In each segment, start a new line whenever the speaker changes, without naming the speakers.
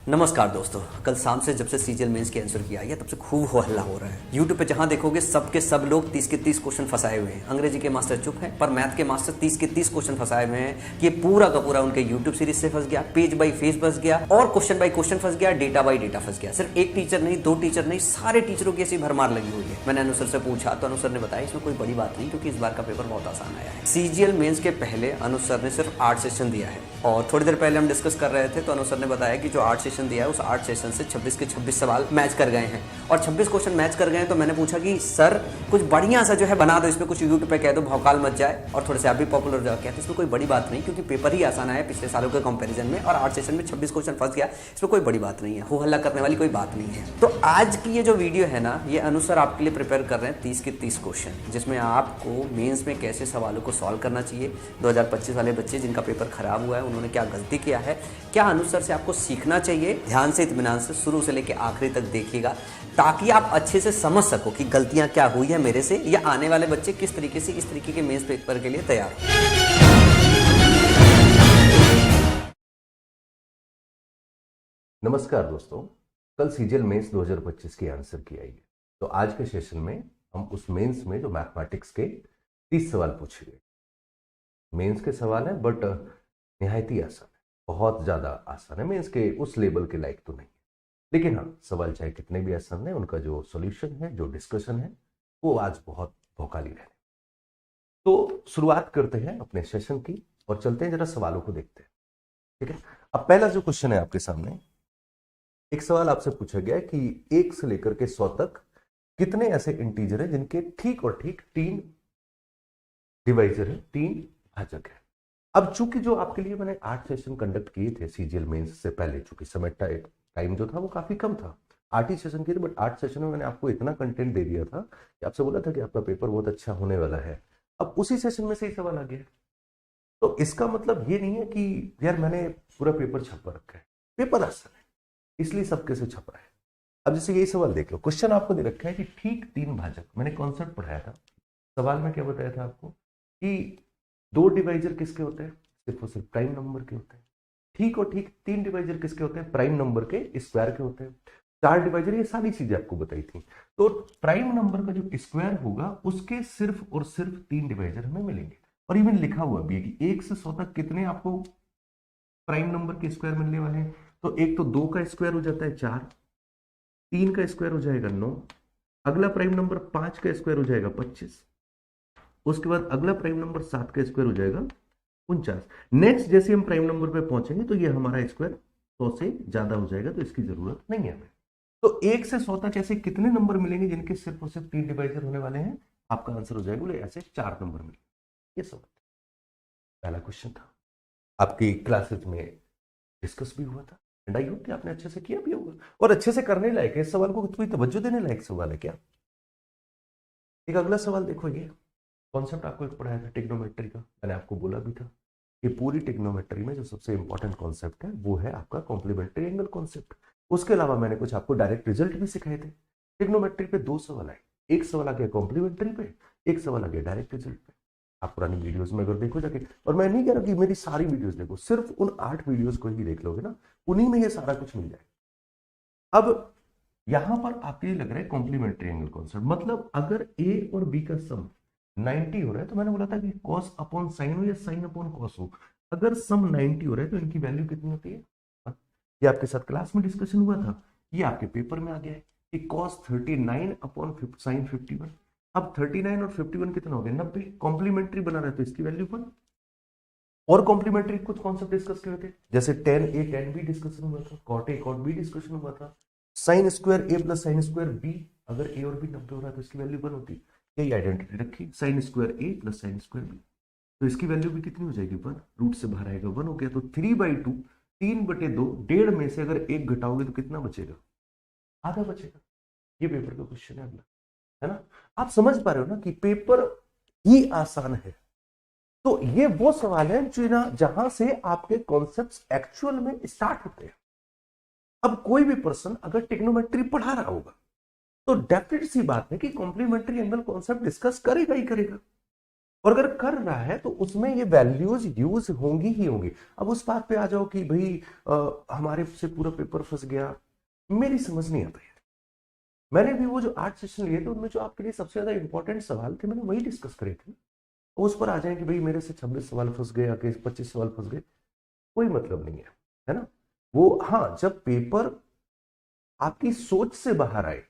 नमस्कार दोस्तों। कल शाम से जब से सीजीएल मेंस की आंसर की आई है तब से खूब हो हल्ला हो रहा है। यूट्यूब पे जहां देखोगे सबके सब लोग 30 के 30 क्वेश्चन फंसाए हुए हैं। अंग्रेजी के मास्टर चुप हैं पर मैथ के मास्टर 30 के 30 क्वेश्चन फंसाए हुए हैं कि पूरा का पूरा उनके यूट्यूब सीरीज से फंस गया, पेज बाई पेज फंस गया और क्वेश्चन बाई क्वेश्चन फंस गया, डेटा बाई डेटा फंस गया। सिर्फ एक टीचर नहीं, दो टीचर नहीं, सारे टीचरों की ऐसी भरमार लगी हुई है। मैंने अनुसर से पूछा तो अनुसर ने बताया इसमें कोई बड़ी बात नहीं क्योंकि इस बार का पेपर बहुत आसान आया है। सीजीएल मेंस के पहले अनुसर ने सिर्फ 8 सेशन दिया है और थोड़ी देर पहले हम डिस्कस कर रहे थे तो अनुसर ने बताया कि जो 8 सेशन दिया है उस 8 सेशन से 26 के 26 सवाल मैच कर गए हैं और 26 क्वेश्चन मैच कर गए हैं। तो मैंने पूछा कि सर कुछ बढ़िया सा जो है बना दो, इसमें कुछ यूट्यूब पे कह दो, भौकाल मच जाए और थोड़े से आप भी पॉपुलर हो जाओ। कहते इसमें कोई बड़ी बात नहीं क्योंकि पेपर ही आसान आया पिछले सालों के कंपैरिजन में और 8 सेशन में 26 क्वेश्चन फंस गया, इसमें कोई बड़ी बात नहीं है, हो हल्ला करने वाली कोई बात नहीं है। तो आज की ये जो वीडियो है ना, ये अनुसर आपके लिए प्रिपेयर कर रहे हैं 30 के 30 क्वेश्चन, जिसमें आपको मेंस में कैसे सवालों को सॉल्व करना चाहिए। 2025 वाले बच्चे जिनका पेपर खराब हुआ है उन्होंने क्या गलती किया है, क्या अनुसर से आपको सीखना चाहिए। ध्यान से इत्मीनान से शुरू से लेकर आखिरी तक देखिएगा ताकि आप अच्छे से समझ सको कि गलतियां क्या हुई है मेरे से या आने वाले बच्चे किस तरीके से इस तरीके के मेंस पेपर के लिए तैयार हो।
नमस्कार दोस्तों, कल सीजीएल मेंस 2025 की आंसर की आई है। तो आज के सेशन में हम उस मेंस में जो मैथमेटिक्स के 30 सवाल पूछे गए। मेंस के सवाल है बट निहायत ही आसान है, बहुत ज्यादा आसान है, मेंस के उस लेवल के लायक तो नहीं है। लेकिन हाँ, सवाल चाहे कितने भी आसान है, उनका जो सॉल्यूशन है, जो डिस्कशन है, वो आज बहुत भौकाली रहने। तो शुरुआत करते हैं अपने सेशन की और चलते हैं जरा सवालों को देखते हैं। ठीक है, अब पहला जो क्वेश्चन है आपके सामने, एक सवाल आपसे पूछा गया है कि 1 से लेकर के 100 तक कितने ऐसे इंटीजर हैं जिनके ठीक और ठीक 3 डिवाइजर है, 3 भाजक है। अब चूंकि जो आपके लिए मैंने 8 सेशन कंडक्ट किए थे सीजीएल मेंस से पहले, चूंकि समय टाइम जो था वो काफी कम था, 8 ही सेशन किए थे, बट 8 सेशन में मैंने आपको इतना कंटेंट दे दिया था कि आपसे बोला था कि आपका पेपर बहुत अच्छा होने वाला है। अब उसी सेशन में से ही सवाल आ गया। तो इसका मतलब ये नहीं है कि यार मैंने पूरा पेपर छपा रखा है, पेपर आसान है इसलिए सबके से छप रहा है। अब जैसे यही सवाल देख लो, क्वेश्चन आपको दे रखा है कि ठीक 3 भाजक, मैंने कॉन्सेप्ट पढ़ाया था, सवाल में क्या बताया था आपको कि 2 डिवाइजर किसके होते हैं, सिर्फ और सिर्फ प्राइम नंबर के होते हैं। ठीक और ठीक 3 डिवाइजर किसके होते हैं, प्राइम नंबर के स्क्वायर के होते हैं। 4 डिवाइजर, ये सारी चीजें आपको बताई थी। तो प्राइम नंबर का जो स्क्वायर होगा उसके सिर्फ और सिर्फ 3 डिवाइजर हमें मिलेंगे। और इवन लिखा हुआ भी है कि 1 से 100 तक कितने आपको प्राइम नंबर के स्क्वायर मिलने वाले हैं। तो एक तो 2 का स्क्वायर हो जाता है 4, 3 का स्क्वायर हो जाएगा 9, अगला प्राइम नंबर 5 का स्क्वायर हो जाएगा 25, उसके बाद अगला प्राइम नंबर 7 का स्क्वायर हो जाएगा 49। नेक्स्ट जैसे हम प्राइम नंबर पे पहुंचेंगे तो ये हमारा स्क्वायर 100 से ज्यादा हो जाएगा, तो इसकी जरूरत नहीं है हमें। तो 1 से 100 तक ऐसे कितने नंबर मिलेंगे जिनके सिर्फ और सिर्फ 3 डिवाइजर होने वाले हैं। आपका आंसर हो जाएगा बोले ऐसे 4 नंबर मिलेंगे। ये सब पहला क्वेश्चन था, आपकी क्लासेज में डिस्कस भी हुआ था एंड आई होप कि आपने अच्छे से किया भी होगा और अच्छे से करने लायक है। इस सवाल को कोई तवज्जो देने लायक सवाल है क्या। एक अगला सवाल देखो, ये कॉन्सेप्ट आपको एक पढ़ाया था टिग्नोमेट्री का, मैंने आपको बोला भी था कि पूरी टिग्नोमेट्री में जो सबसे इंपॉर्टेंट कॉन्सेप्ट है वो है आपका कॉम्प्लीमेंट्री एंगल कॉन्सेप्ट। उसके अलावा मैंने कुछ आपको डायरेक्ट रिजल्ट भी सिखाए थे। टिग्नोमेट्री पे 2 सवाल आए, एक सवाल आ गया कॉम्प्लीमेंट्री पे, एक सवाल आ गया डायरेक्ट रिजल्ट पे। आप पुरानी वीडियोस में अगर देखो जाके, और मैं नहीं कह रहा कि मेरी सारी वीडियोस देखो, सिर्फ उन 8 वीडियोस को ही देख लोगे ना, उन्हीं में ये सारा कुछ मिल जाएगा। अब यहां पर आपको ये लग रहा है कॉम्प्लीमेंट्री एंगल कॉन्सेप्ट, मतलब अगर ए और बी का सम 90 हो रहा है, तो मैंने बोला था कि कॉस अपॉन साइन हो या साइन अपॉन कॉस हो, अगर सम 90 हो रहा है तो इनकी वैल्यू कितनी होती है। ये आपके साथ क्लास में डिस्कशन हुआ था, ये आपके पेपर में आ गया है कि कॉस 39 अपॉन साइन 51। अब 39 और 51 कितना हो गया, 90। कॉम्प्लीमेंट्री बना रहा है तो इसकी वैल्यू 1। और कॉम्प्लीमेंट्री कुछ कॉन्सेप्ट डिस्कस किए थे, जैसे tan a tan b discussion हुआ था, cot a cot b discussion हुआ था, sine square a plus sine square b, अगर a और b 90 हो रहा है तो इसकी वैल्यू 1 होती है। यही आइडेंटिटी रखी, sine square a plus sine square b, तो इसकी वैल्यू भी कितनी हो जाएगी 1, रूट से बाहर आएगा 1 हो गया। तो 3/2, 3/2, डेढ़ में से अगर एक घटाओगे तो कितना बचेगा, आधा बचेगा। ये पेपर का क्वेश्चन है अगला, है ना। आप समझ पा रहे हो ना कि पेपर ही आसान है। तो ये वो सवाल है जो ना जहां से आपके कॉन्सेप्ट्स एक्चुअल में स्टार्ट होते हैं। अब कोई भी पर्सन अगर टिग्नोमेट्री पढ़ा रहा होगा तो डेफिनेट सी बात है कि कॉम्प्लीमेंट्री एंगल कॉन्सेप्ट डिस्कस करेगा ही करेगा। और अगर कर रहा है तो उसमें ये वैल्यूज यूज होंगी ही होंगी। अब उस बात पे आ जाओ कि भाई हमारे से पूरा पेपर फंस गया, मेरी समझ नहीं आता यार। मैंने भी वो जो 8 सेशन लिए थे उनमें जो आपके लिए सबसे ज्यादा इंपॉर्टेंट सवाल थे मैंने वही डिस्कस करे थे। उस पर आ जाए कि भाई मेरे से 26 सवाल फंस गए या 25 सवाल फंस गए, कोई मतलब नहीं है ना। वो हाँ, जब पेपर आपकी सोच से बाहर आए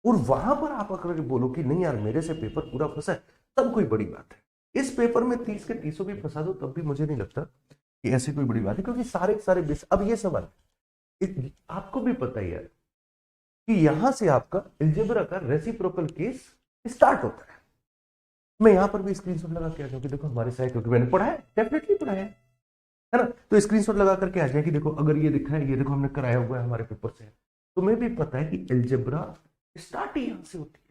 और वहां पर आप अगर बोलो कि नहीं यार मेरे से पेपर पूरा फंसा है, तब कोई बड़ी बात है। इस पेपर में 30 के 30 भी फंसा दो तब भी मुझे नहीं लगता कि ऐसी कोई बड़ी बात है, क्योंकि सारे सारे बेस। अब ये सवाल आपको भी पता ही है कि यहां से आपका अलजेब्रा का रेसिप्रोकल केस स्टार्ट होता है। मैं यहां पर भी स्क्रीनशॉट लगा के आ जाऊं कि देखो हमारे साथ, क्योंकि मैंने पढ़ा है, डेफिनेटली पढ़ा है ना। तो स्क्रीनशॉट लगा करके आ जाए कि देखो अगर ये दिखा है, ये देखो हमने कराया हुआ है हमारे पेपर से, तुम्हें भी पता है कि अलजेब्रा स्टार्ट ही यहां से होती है।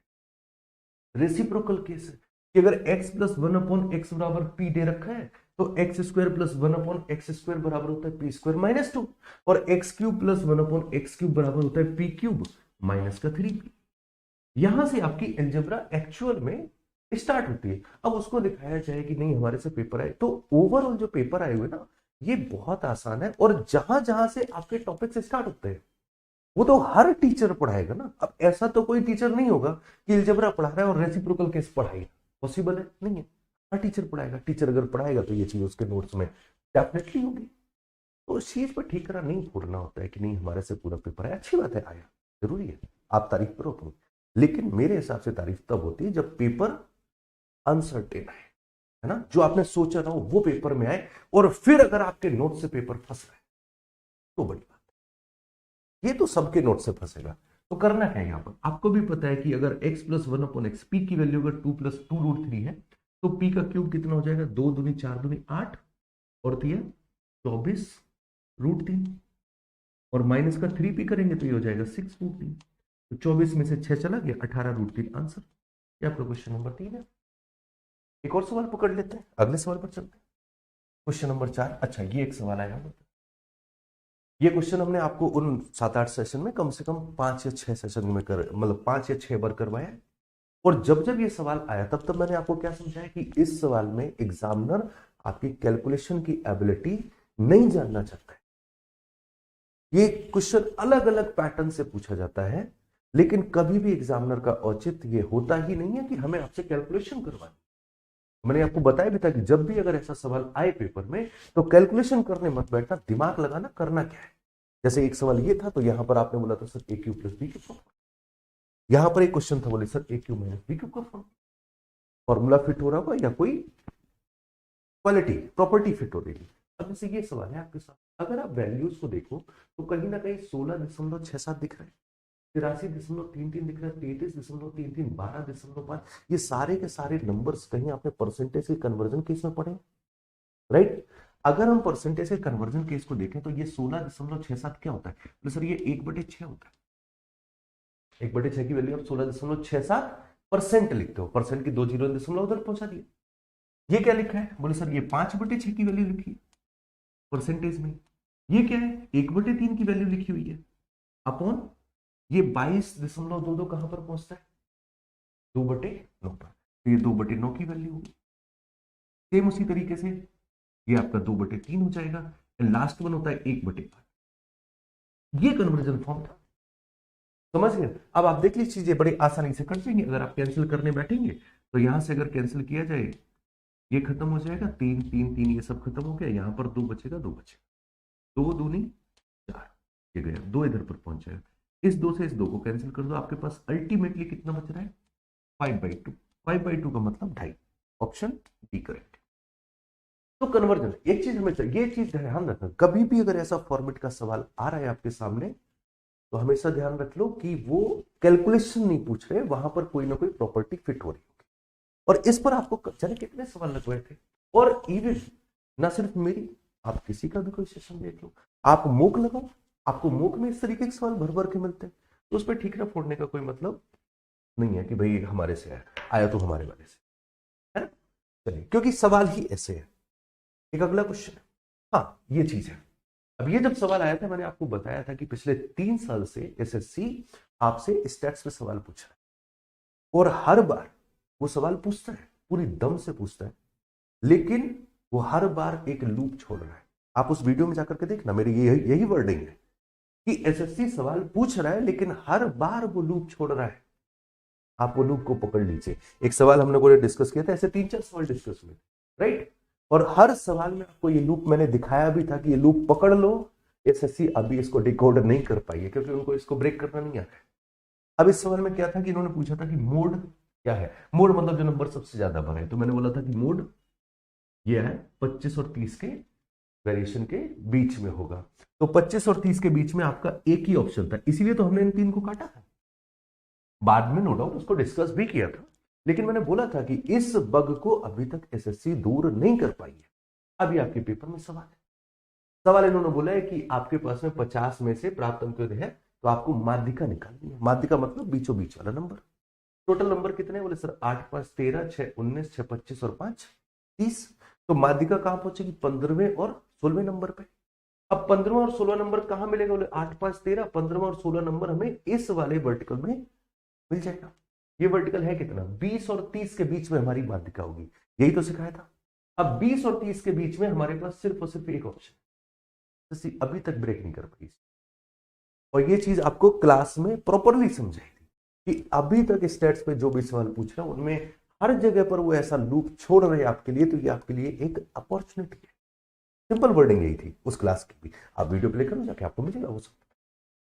रेसिप्रोकल केस है कि अगर x प्लस 1/x बराबर p दे रखा है तो x square plus 1/x square बराबर होता है p स्क्वायर माइनस 2, और x cube plus 1/x cube बराबर होता है p क्यूब माइनस का 3p। यहां से आपकी अलजेब्रा एक्चुअल में स्टार्ट होती है। अब उसको दिखाया जाए कि नहीं हमारे से पेपर आए, तो ओवरऑल जो पेपर आए हुए ना ये बहुत आसान है। और जहां जहां से आपके टॉपिक से स्टार्ट होते हैं वो तो हर टीचर पढ़ाएगा ना। अब ऐसा तो कोई टीचर नहीं होगा कि अलजेब्रा पढ़ा रहा है और रेसिप्रोकल केस पढ़ाएगा, पॉसिबल है नहीं है। हर टीचर पढ़ाएगा, टीचर अगर पढ़ाएगा तो ये चीज उसके नोट्स में डेफिनेटली होगी। तो उस चीज पर ठीक करा नहीं फोड़ना होता है कि नहीं हमारे से पूरा पेपर है, अच्छी बात है आया, जरूरी है, आप तारीफ करो अपनी। लेकिन मेरे हिसाब से तारीफ तब होती है जब पेपर अनसर्टेन है ना, जो आपने सोचा था वो पेपर में आए और फिर अगर आपके नोट से पेपर फंस रहा है तो बड़ी बात है। ये तो सबके नोट से फंसेगा, तो करना क्या है यहां पर, आपको भी पता है कि अगर x प्लस 1/x, पी की वैल्यू अगर 2 प्लस 2√3 है तो p का क्यूब कितना हो जाएगा, 2 दूनी 4 दूनी 8 और 24√3, और माइनस का 3p करेंगे तो ये हो जाएगा 6√3। तो 24 में से 6 चला गया, 18√3 आंसर। ये आपका क्वेश्चन नंबर 3 है। एक और सवाल पकड़ लेते हैं, अगले सवाल पर चलते हैं। Question number 4। अच्छा ये एक सवाल आया, ये क्वेश्चन हमने आपको उन 7-8 सेशन में कम से कम 5 या 6 सेशन में मतलब 5 या 6 बार करवाया। और जब जब ये सवाल आया तब तब मैंने आपको क्या समझाया कि इस सवाल में एग्जामिनर आपकी कैलकुलेशन की एबिलिटी नहीं जानना चाहता है। ये क्वेश्चन अलग अलग पैटर्न से पूछा जाता है, लेकिन कभी भी एग्जामिनर का औचित्य ये होता ही नहीं है कि हमें आपसे कैलकुलेशन करवानी। मैंने आपको बताया भी था कि जब भी अगर ऐसा सवाल आए पेपर में तो कैलकुलेशन करने मत बैठना, दिमाग लगाना, करना क्या है। जैसे एक सवाल ये था तो यहां पर आपने बोला था सर ए क्यूब प्लस बी क्यूब, यहां पर एक क्वेश्चन था बोले सर ए क्यूब माइनस बी क्यूब का फॉर्मूला फिट हो रहा होगा या कोई क्वालिटी प्रॉपर्टी फिट हो रही है। अब जैसे ये सवाल है आपके साथ, अगर आप वैल्यूज को देखो तो कहीं ना कहीं 16.67 दिख रहा है, 83.33 दिख रहा है, 33.33, 12.5, ये सारे के सारे नंबर्स कहीं आपने परसेंटेज के कन्वर्जन केस में पढ़े, राइट। अगर हम परसेंटेज के कन्वर्जन केस को देखें तो ये 16.67 क्या होता है, तो सर ये 1/6 होता है। 1/6 की वैल्यू आप 16.67% लिखते हो, परसेंट की 2 जीरो दशमलव उधर पहुंचा दिए। ये क्या लिखा है, बोले सर ये 5/6 की वैल्यू लिखी है परसेंटेज में। ये क्या है, 1/3 की वैल्यू लिखी हुई है अपॉन ये 22.22 कहां पर पहुंचता है, 2/9 पर, तो ये 2/9 की वैल्यू होगी। सेम उसी तरीके से ये आपका 2/3 हो जाएगा, लास्ट वन होता है 1/5। ये कन्वर्जन फॉर्म था, समझ गए। अब आप देख लीजिए चीजें बड़ी आसानी से कट जाएंगी। अगर आप कैंसिल करने बैठेंगे तो यहां से अगर कैंसिल किया जाए ये खत्म हो जाएगा, 3 3 3 ये सब खत्म हो गया, यहां पर 2 बचेगा, 2 बचेगा, 2 दूनी 4, ये गया 2 इधर पर पहुंच जाएगा। इस 2 से इस 2 को कैंसिल कर दो, आपके पास अल्टीमेटली कितना बच रहा है, 5/2। 5/2 का मतलब 2.5, ऑप्शन डी करेक्ट। तो कन्वर्जन, एक चीज हमें ये चीज ध्यान रखना, कभी भी अगर ऐसा फॉर्मेट का सवाल आ रहा है आपके सामने तो हमेशा ध्यान रख लो कि वो कैलकुलेशन नहीं पूछ रहे, वहां पर कोई ना कोई प्रॉपर्टी फिट हो रही होगी। और इस पर आपको जाने कितने सवाल लगवाए थे, और इवन ना सिर्फ मेरी, आप किसी का भी कोई सेशन देख लो, आप मूक लगाओ, आपको मूक में इस तरीके के सवाल भर भर के मिलते हैं। तो उस पर ठीकरा फोड़ने का कोई मतलब नहीं है कि भाई हमारे से आया तो हमारे वाले से, है ना। चलिए, क्योंकि सवाल ही ऐसे है। एक अगला क्वेश्चन, हाँ ये चीज है। अब ये जब सवाल आया था मैंने आपको बताया था कि पिछले 3 साल से एसएससी आपसे स्टैट्स पे सवाल पूछ रहा है, और हर बार वो सवाल पूछता है पूरी दम से पूछता है, लेकिन वो हर बार एक लूप छोड़ रहा है। आप उस वीडियो में जाकर के देखना, मेरी यही वर्डिंग है कि एसएससी सवाल पूछ रहा है लेकिन हर बार वो लूप छोड़ रहा है। आप वो लूप को पकड़ लीजिए। एक सवाल हमने को डिस्कस किया था, ऐसे 3-4 सवाल डिस्कस हुए, राइट, और हर सवाल में आपको ये लूप मैंने दिखाया भी था कि ये लूप पकड़ लो। एसएससी अभी इसको डिकोड नहीं कर पाई है क्योंकि उनको इसको ब्रेक करना नहीं आता है। अब इस सवाल में क्या था कि इन्होंने पूछा था कि मोड क्या है। मोड मतलब जो नंबर सबसे ज्यादा बढ़े, तो मैंने बोला था कि मोड ये है 25 और 30 के वेरिएशन के बीच में होगा। तो 25 और 30 के बीच में आपका एक ही ऑप्शन था, इसीलिए तो हमने इन 3 को काटा था। बाद में नो डाउट उसको डिस्कस भी किया था, लेकिन मैंने बोला था कि इस बग को अभी तक एसएससी दूर नहीं कर पाई है। अभी आपके पेपर में सवाल है। सवाल इन्होंने बोला है कि आपके पास में 50 में से प्राप्त अंक है तो आपको माध्यिका निकालनी है। माध्यिका मतलब बीचों बीच वाला नंबर। टोटल नंबर कितने? बोले सर 8 5 13 6 19 6 25 और 5 30। तो माध्यिका कहां पहुंचेगी? 15वें और 16वें नंबर पे। अब 15वां और 16वां नंबर कहां मिलेगा? बोले 8 5 13, 15वां और 16वां नंबर हमें इस वाले वर्टिकल में मिल जाएगा। ये वर्टिकल है कितना? 20 और 30 के बीच में हमारी माध्यिका होगी। यही तो सिखाया था। अब 20 और 30 के बीच में हमारे पास सिर्फ और सिर्फ एक ऑप्शन, अभी तक ब्रेक नहीं कर पाई। और ये चीज आपको क्लास में प्रॉपरली समझाई थी कि अभी तक स्टेट्स पे जो भी सवाल पूछ रहे हैं उनमें हर जगह पर वो ऐसा लूप छोड़ रहे हैं आपके लिए, तो ये आपके लिए एक अपॉर्चुनिटी है। सिंपल वर्डिंग यही थी उस क्लास की भी। आप वीडियो प्ले करो जाके, आपको मिलेगा वो सब।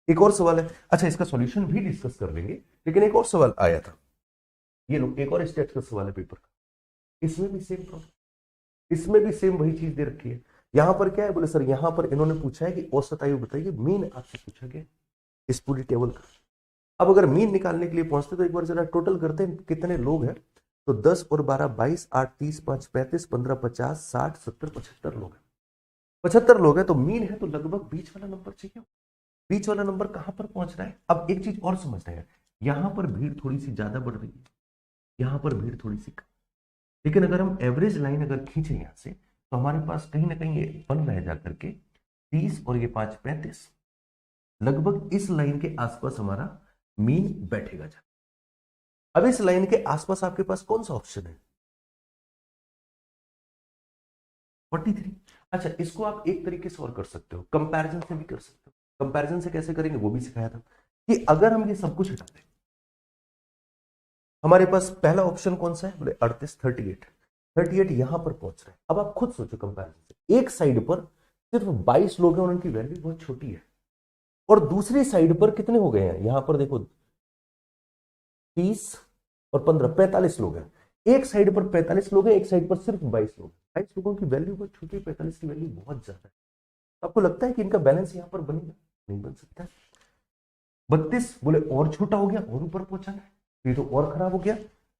एक और सवाल है, अच्छा इसका सॉल्यूशन भी डिस्कस कर लेंगे, लेकिन एक और सवाल आया था। ये लोग एक और स्टेट्स का सवाल है पेपर का, इसमें भी सेम प्रॉब्लम, इसमें भी सेम वही चीज दे रखी है। यहां पर क्या है? बोले सर यहां पर इन्होंने पूछा है कि औसत आयु बताइए। मीन आपसे पूछा गया इस पूरी टेबल का। अब अगर मीन निकालने के लिए पहुंचते तो एक बार जरा टोटल करते हैं कितने लोग हैं। तो 10 और 12 22 8 30 5 35 15 50 60 70 75 लोग हैं। 75 लोग हैं तो मीन है, तो लगभग बीच वाला नंबर चाहिए। बीच वाला नंबर कहां पर पहुंच रहा है? अब एक चीज और समझना है, यहां पर भीड़ थोड़ी सी ज्यादा बढ़ रही है, यहां पर भीड़ थोड़ी सी कम। लेकिन अगर हम एवरेज लाइन अगर खींचे यहां से तो हमारे पास कहीं ना कहीं ये बन रहे जाकर के 30 और ये 5 35, लगभग इस लाइन के आसपास हमारा मीन बैठेगा जा। अब इस लाइन के आसपास आपके पास कौन सा ऑप्शन है? 43। अच्छा इसको आप एक तरीके से और कर सकते हो, कंपैरिजन से भी कर सकते हो। कंपैरिजन से कैसे करेंगे वो भी सिखाया था कि अगर हम ये सब कुछ हटा दें, हमारे पास पहला ऑप्शन कौन सा है? बोले 38 38 यहां पर पहुंच रहे हैं। अब आप खुद सोचो कंपैरिजन से, एक साइड पर सिर्फ 22 लोग हैं और उनकी वैल्यू बहुत छोटी है, और दूसरी साइड पर कितने हो गए हैं? यहां पर देखो 30 और 15 45 लोग हैं। एक साइड पर 45 लोग हैं, एक साइड पर सिर्फ 22 लोग। 22 लोगों की वैल्यू बहुत छोटी, 45 की वैल्यू बहुत ज्यादा है। आपको लगता है कि इनका बैलेंस यहां पर बनेगा? नहीं बन सकता। 32 बोले और छोटा हो गया और ऊपर पहुंचा है, ये तो और खराब हो गया।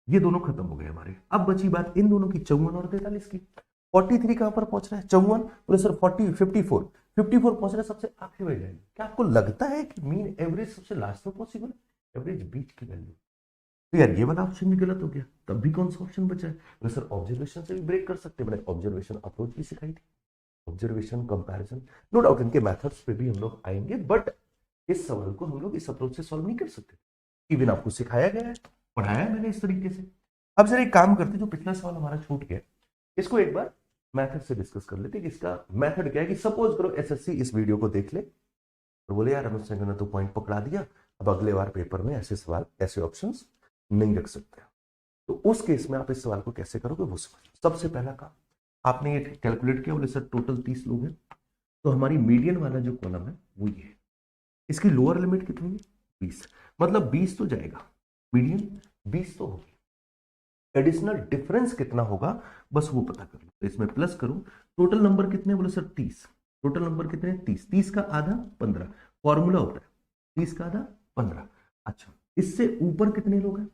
ये दोनों खत्म हो गए हमारे। अब बची बात इन दोनों की 54 और 43 की। 43 कहां पर पहुंच रहा है? 54 बोले सर 40 54 पहुंच रहा है सबसे आखिरी वैल्यू। क्या आपको लगता है कि मीन एवरेज सबसे लास्ट में पॉसिबल है? एवरेज बीच की वैल्यू। तो यार ये वाला ऑप्शन भी गलत हो गया, तब भी कौन सा ऑप्शन बचा है? बोले सर ऑब्जर्वेशन से भी ब्रेक कर सकते हैं। मैंने ऑब्जर्वेशन अप्रोच भी सिखाई थी, ऑब्जर्वेशन कंपैरिजन। नो डाउट इनके मेथड्स पे भी हम लोग आएंगे, बट इस सवाल को हम लोग इस अप्रोच से सॉल्व नहीं कर सकते। इवन आपको सिखाया गया है, पढ़ाया है मैंने इस तरीके से। अब जरा एक काम करते, जो पिछला सवाल हमारा छूट गया इसको एक बार मेथड से डिस्कस कर लेते कि इसका मेथड क्या है। कि सपोज करो एसएससी इस वीडियो को देख ले और बोले यार अनुज सिंह ने तो पॉइंट पकड़ा दिया, अब अगले बार पेपर में ऐसे सवाल ऐसे ऑप्शंस नहीं रख सकते। तो उस केस में आप इस सवाल को कैसे करोगे वो समझो। सबसे पहला काम आपने ये कैलकुलेट किया, बोले सर टोटल 30 लोग हैं, तो हमारी मीडियन वाला जो कॉलम है वो ये है। इसकी लोअर लिमिट कितनी है? 20, मतलब 20 तो जाएगा, मीडियन 20 तो होगी। एडिशनल डिफरेंस कितना होगा बस वो पता कर लो। तो इसमें प्लस करो, टोटल नंबर कितने? बोले सर 30। टोटल नंबर कितने? 30। 30 का आधा 15, फॉर्मूला होता है 30 का आधा 15। अच्छा इससे ऊपर कितने लोग हैं?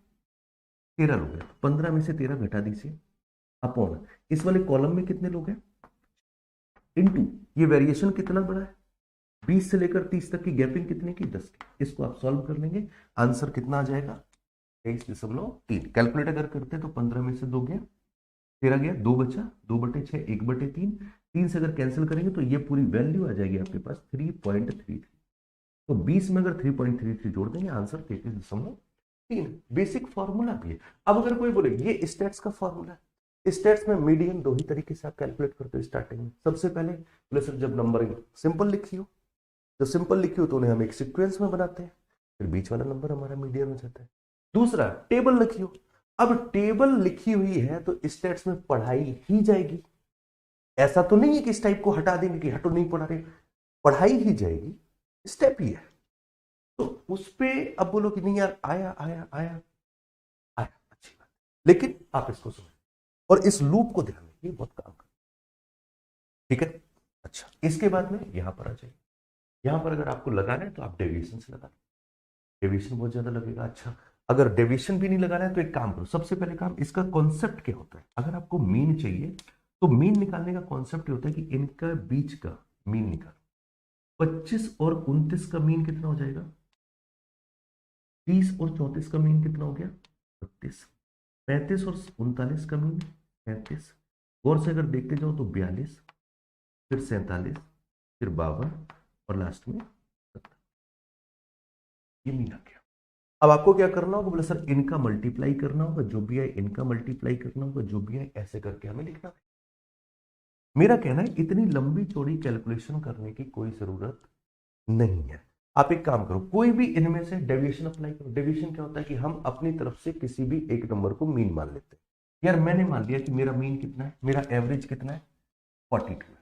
13 लोग हैं। 15 में से 13 घटा दीजिए, अपॉन इस वाले कॉलम में कितने लोग हैं, इनटू ये वेरिएशन कितना बड़ा है, 20 से लेकर 30 तक की गैपिंग कितने की? 10 की। इसको आप सॉल्व कर लेंगे, आंसर कितना आ जाएगा? 23.3। कैलकुलेट अगर करते हैं तो 15 में से 2 गया, 13 गया, 2 बचा, 2/6 1/3। 3 से अगर कैंसिल करेंगे तो ये पूरी वैल्यू आ जाएगी आपके पास 3.33। तो 20 में अगर 3.33 जोड़ देंगे आंसर 33.3 3 बेसिक फॉर्मूला भी है। अब अगर कोई बोले ये स्टेट्स का फॉर्मूला है, स्टेट्स में मीडियन 2 ही तरीके से आप कैलकुलेट करते हो स्टार्टिंग में। सबसे पहले बोले सर जब नंबरिंग सिंपल लिखी हो, जब सिंपल लिखी हो तो उन्हें हम एक सीक्वेंस में बनाते हैं, फिर बीच वाला नंबर हमारा मीडियन हो जाता है। दूसरा टेबल लिखी हो, अब टेबल लिखी हुई है तो स्टेट्स में पढ़ाई ही जाएगी, ऐसा तो नहीं है कि इस टाइप को हटा देंगे कि हटो नहीं पढ़ा रहे, पढ़ाई ही जाएगी, स्टेप ही है। तो उस पे अब बोलो कि नहीं यार आया आया आया आया, अच्छी बात, लेकिन आप इसको सुनो और इस लूप को ध्यान रखिए, बहुत काम कर, ठीक है। अच्छा, इसके बाद में यहां पर आ जाइए, यहां पर अगर आपको लगाना है तो आप डेविएशन से लगा, डेविएशन बहुत ज्यादा लगेगा। अच्छा, अगर डेविएशन भी नहीं लगाना है तो एक काम करो, सबसे पहले काम, इसका कॉन्सेप्ट क्या होता है, अगर आपको मीन चाहिए तो मीन निकालने का कॉन्सेप्ट होता है कि इनका बीच का मीन निकालो। 25 और 29 का मीन कितना हो जाएगा, 30 और 34 का मीन कितना हो गया, 32, 35 और 39 का मीन 35, और से अगर देखते जाओ तो 42, फिर 47, फिर 52 और लास्ट में 70, ये मीन आ गया। अब आपको क्या करना होगा, बोले सर इनका मल्टीप्लाई करना होगा, जो भी आए इनका मल्टीप्लाई करना होगा, जो भी आए ऐसे करके हमें लिखना है। मेरा कहना है इतनी लंबी चौड़ी कैलकुलेशन करने की कोई जरूरत नहीं है। आप एक काम करो, कोई भी इनमें से डेविएशन अप्लाई करो। डेविएशन क्या होता है कि हम अपनी तरफ से किसी भी एक नंबर को मीन मान लेते हैं। यार मैंने मान लिया कि मेरा मीन कितना है, मेरा एवरेज कितना है, 42 है,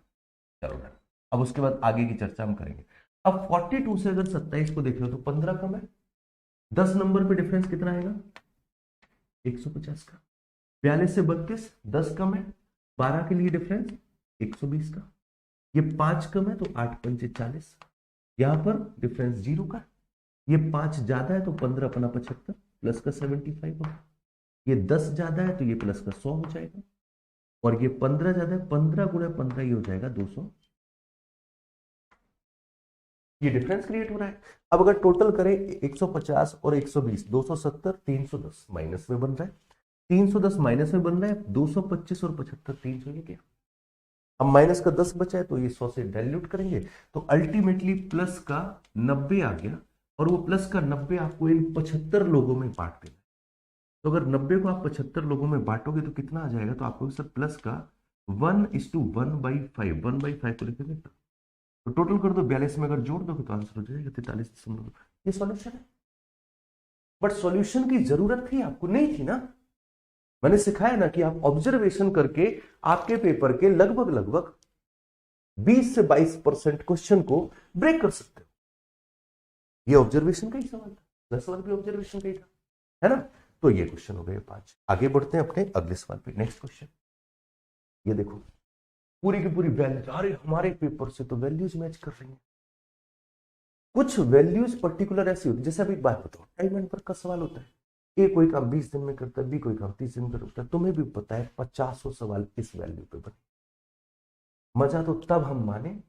चलो ना, अब उसके बाद आगे की चर्चा हम करेंगे। अब 42 से अगर 27 को देख लो तो 15 कम है, 10 नंबर पे डिफरेंस कितना आएगा, 150 का। 42 से 32 10 कम है, 12 के लिए डिफरेंस 120 का। ये 5 कम है तो 8 पंचे 40, यहां पर डिफरेंस 0 का। ये 5 ज्यादा है तो 15 अपना 75 प्लस का 75 होगा। ये 10 ज्यादा है तो ये प्लस का 100 हो जाएगा, और ये 15 ज्यादा है, 15 गुणा 15 ये हो जाएगा 200। ये डिफरेंस क्रिएट हो रहा है। अब अगर टोटल करें 150 और 120, 270, 310 माइनस में बन रहा है, 310 माइनस में बन रहा है, 225 और 75 300, ये क्या, अब माइनस का 10 बचा है तो ये 100 से डाइल्यूट करेंगे तो अल्टीमेटली प्लस का 90 आ गया, और वो प्लस का 90 आपको इन 75 लोगों में बांट देना। तो अगर 90 को आप 75 लोगों में बांटोगे तो कितना आ जाएगा, तो आपको सर प्लस का 1:1/5, 1/5 को लिखेंगे तो टोटल कर दो, 42 में अगर जोड़ दोगे तो आंसर हो जाएगा 43.2। ये सॉल्यूशन है, बट सॉल्यूशन की जरूरत थी आपको, नहीं थी ना। मैंने सिखाया ना कि आप ऑब्जर्वेशन करके आपके पेपर के लगभग लगभग 20 से 22% क्वेश्चन को ब्रेक कर सकते हो। ये ऑब्जर्वेशन का ही सवाल था, 10 सवाल भी ऑब्जर्वेशन का ही था, है ना। तो ये क्वेश्चन हो गए 5। आगे बढ़ते हैं अपने अगले सवाल पे। नेक्स्ट क्वेश्चन ये देखो, पूरी की पूरी वैल्यूज, अरे हमारे पेपर से तो वैल्यूज मैच कर रही हैं। कुछ वैल्यूज पर्टिकुलर ऐसी होती है, जैसे अभी बात बताओ, टाइम एंड वर्क का सवाल होता है, ए कोई काम 20 दिन में करता है, बी कोई काम 30 दिन में करता है, तुम्हें भी पता है 50 सवाल इस वैल्यू पे बने। मजा तो तब हम माने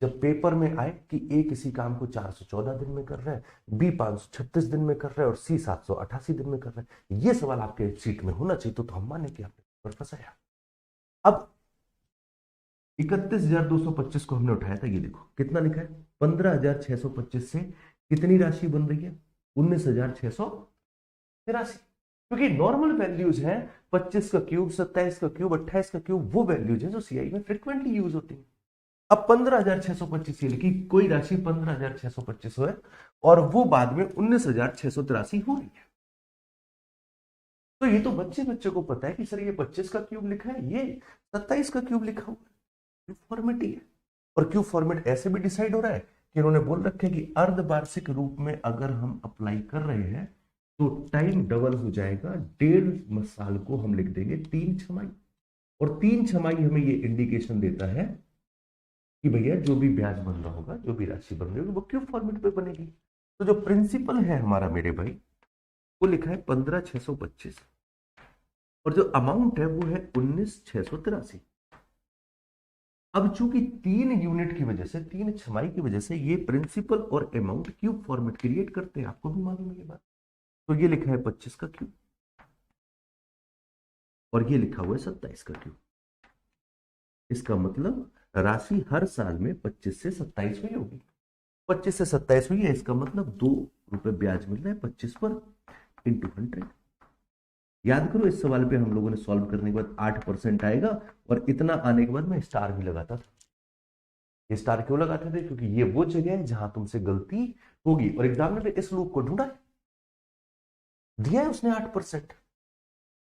जब पेपर में आए कि ए किसी काम को 414 दिन में कर रहा है, बी 536 दिन में कर रहा है, और सी 788 दिन में कर रहा है। ये सवाल आपके सीट में होना चाहिए, तो हम माने कि आपने पेपर फंसाया। अब 31,225 को हमने उठाया था, ये देखो कितना लिखा है, 15,625 से कितनी राशि बन रही है, 19,683, क्योंकि नॉर्मल वैल्यूज हैं 25 का क्यूब, 27 का क्यूब, 28 का क्यूब, वो वैल्यूज हैं जो सीआई में फ्रिक्वेंटली यूज होती हैं। अब 15,625 लिखी, कोई राशि 15,625 है और वो बाद में 19,683 हो रही है, तो ये तो बच्चे को पता है कि सर ये 25 का क्यूब लिखा है, ये 27 का क्यूब लिखा हुआ है, क्यूब फॉर्मेट ही है। और क्यूब फॉर्मेट ऐसे भी डिसाइड हो रहा है कि इन्होंने बोल रखे कि अर्धवार्षिक रूप में अगर हम अप्लाई कर रहे हैं तो टाइम डबल हो जाएगा, 1.5 साल को हम लिख देंगे 3 छमाही, और 3 छमाही हमें ये इंडिकेशन देता है कि भैया जो भी ब्याज बन रहा होगा, जो भी राशि बन रही होगी वो क्यूब फॉर्मेट पे बनेगी। तो जो प्रिंसिपल है हमारा मेरे भाई, वो लिखा है 15,625, और जो अमाउंट है वो है 19,683। अब चूंकि 3 यूनिट की वजह से, 3 छमाही की वजह से ये प्रिंसिपल और अमाउंट क्यूब फॉर्मेट क्रिएट करते हैं, आपको भी मालूम है ये बात। तो ये लिखा है 25 का क्यूब, और ये लिखा हुआ है 27 का क्यूब। इसका मतलब राशि हर साल में 25 से 27 हुई होगी, 25 से 27 हुई है, इसका मतलब 2 रुपए ब्याज मिल रहा है 25 पर। इंटू 100। याद करो इस सवाल पे हम लोगों ने सॉल्व करने के बाद 8% आएगा, और इतना आने के बाद मैं स्टार भी लगाता था। ये स्टार क्यों लगाते थे? क्योंकि ये वो जगह है जहां तुमसे गलती होगी, और एग्जामिनर ने इस लूप को ढूंढा है, दिया है उसने 8%।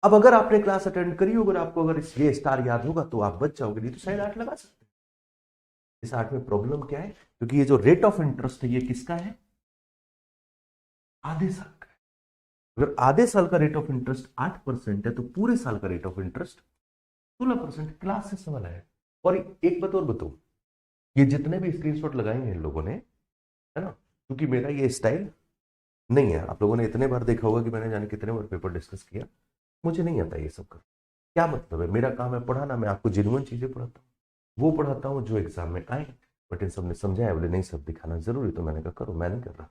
अब अगर आपने क्लास अटेंड करी हो, अगर आपको अगर ये स्टार याद होगा तो आप बच जाओगे, नहीं तो शायद 8 लगा सकते हैं। इस 8 में प्रॉब्लम क्या है? क्योंकि ये जो रेट ऑफ इंटरेस्ट है ये किसका है? आधे साल का है। अगर आधे साल का रेट ऑफ इंटरेस्ट 8% है तो पूरे साल का रेट ऑफ इंटरेस्ट 16%। क्लास से सवाल है। और एक बात और बताओ, ये जितने भी स्क्रीनशॉट लगाएंगे इन लोगों ने, है ना, क्योंकि मेरा ये स्टाइल नहीं है। आप लोगों ने इतने बार देखा होगा कि मैंने जाने कितने बार पेपर डिस्कस किया, मुझे नहीं आता ये सब कर। क्या मतलब है? मेरा काम है पढ़ाना, मैं आपको जेन्युइन चीजें पढ़ाता हूँ, वो पढ़ाता हूँ जो एग्जाम में आए। बट इन सब ने समझाया, बोले नहीं सब दिखाना जरूरी, तो मैंने कहा करो, मैं नहीं कर रहा।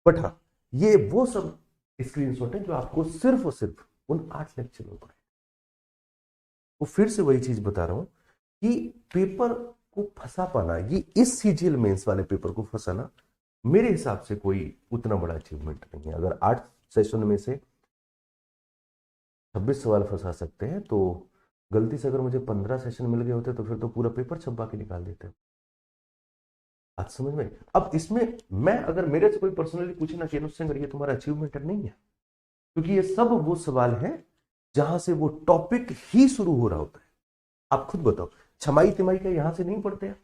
बट हाँ, ये वो सब स्क्रीनशॉट है जो आपको सिर्फ और सिर्फ उन 8 लेक्चर में पढ़े। वो फिर से वही चीज बता रहा हूं कि पेपर को फंसा पाना, ये इस सीजीएल मेंस वाले पेपर को फंसाना मेरे हिसाब से कोई उतना बड़ा अचीवमेंट नहीं है। अगर 8 सेशन में से 26 सवाल फंसा सकते हैं, तो गलती से अगर मुझे 15 सेशन मिल गए होते तो फिर तो पूरा पेपर छपा के निकाल देते। बात समझ में? अब इसमें मैं अगर मेरे से कोई पर्सनली पूछे ना कि अनुज ये तुम्हारा अचीवमेंट नहीं है, क्योंकि ये सब वो सवाल है जहां से वो टॉपिक ही शुरू हो रहा होता है। आप खुद बताओ, छमाई तिमाई का यहां से नहीं पढ़ते हैं।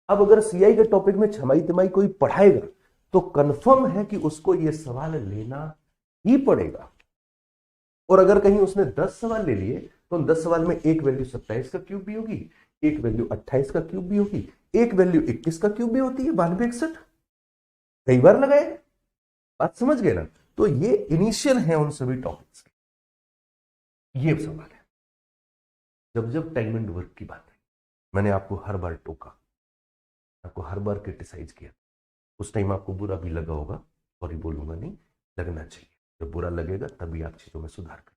अब अगर सीआई के टॉपिक में छमाई तिमाई कोई पढ़ाएगा तो कंफर्म है कि उसको ये सवाल लेना ही पड़ेगा। और अगर कहीं उसने 10 सवाल ले लिए तो उन 10 सवाल में एक वैल्यू 27 का क्यूब भी होगी, एक वैल्यू 28 का क्यूब भी होगी, एक वैल्यू 21 का क्यूब भी होती है, 92 61 कई बार लगाए। बात समझ गए ना? तो ये इनिशियल है उन सभी टॉपिक्स के। ये सवाल है। जब जब टाइम एंड वर्क की बात है, मैंने आपको हर बार टोका, आपको हर बार क्रिटिसाइज किया। उस टाइम आपको बुरा भी लगा होगा, सॉरी बोलूंगा नहीं, लगना चाहिए। जब बुरा लगेगा तभी आप चीजों में सुधार करें।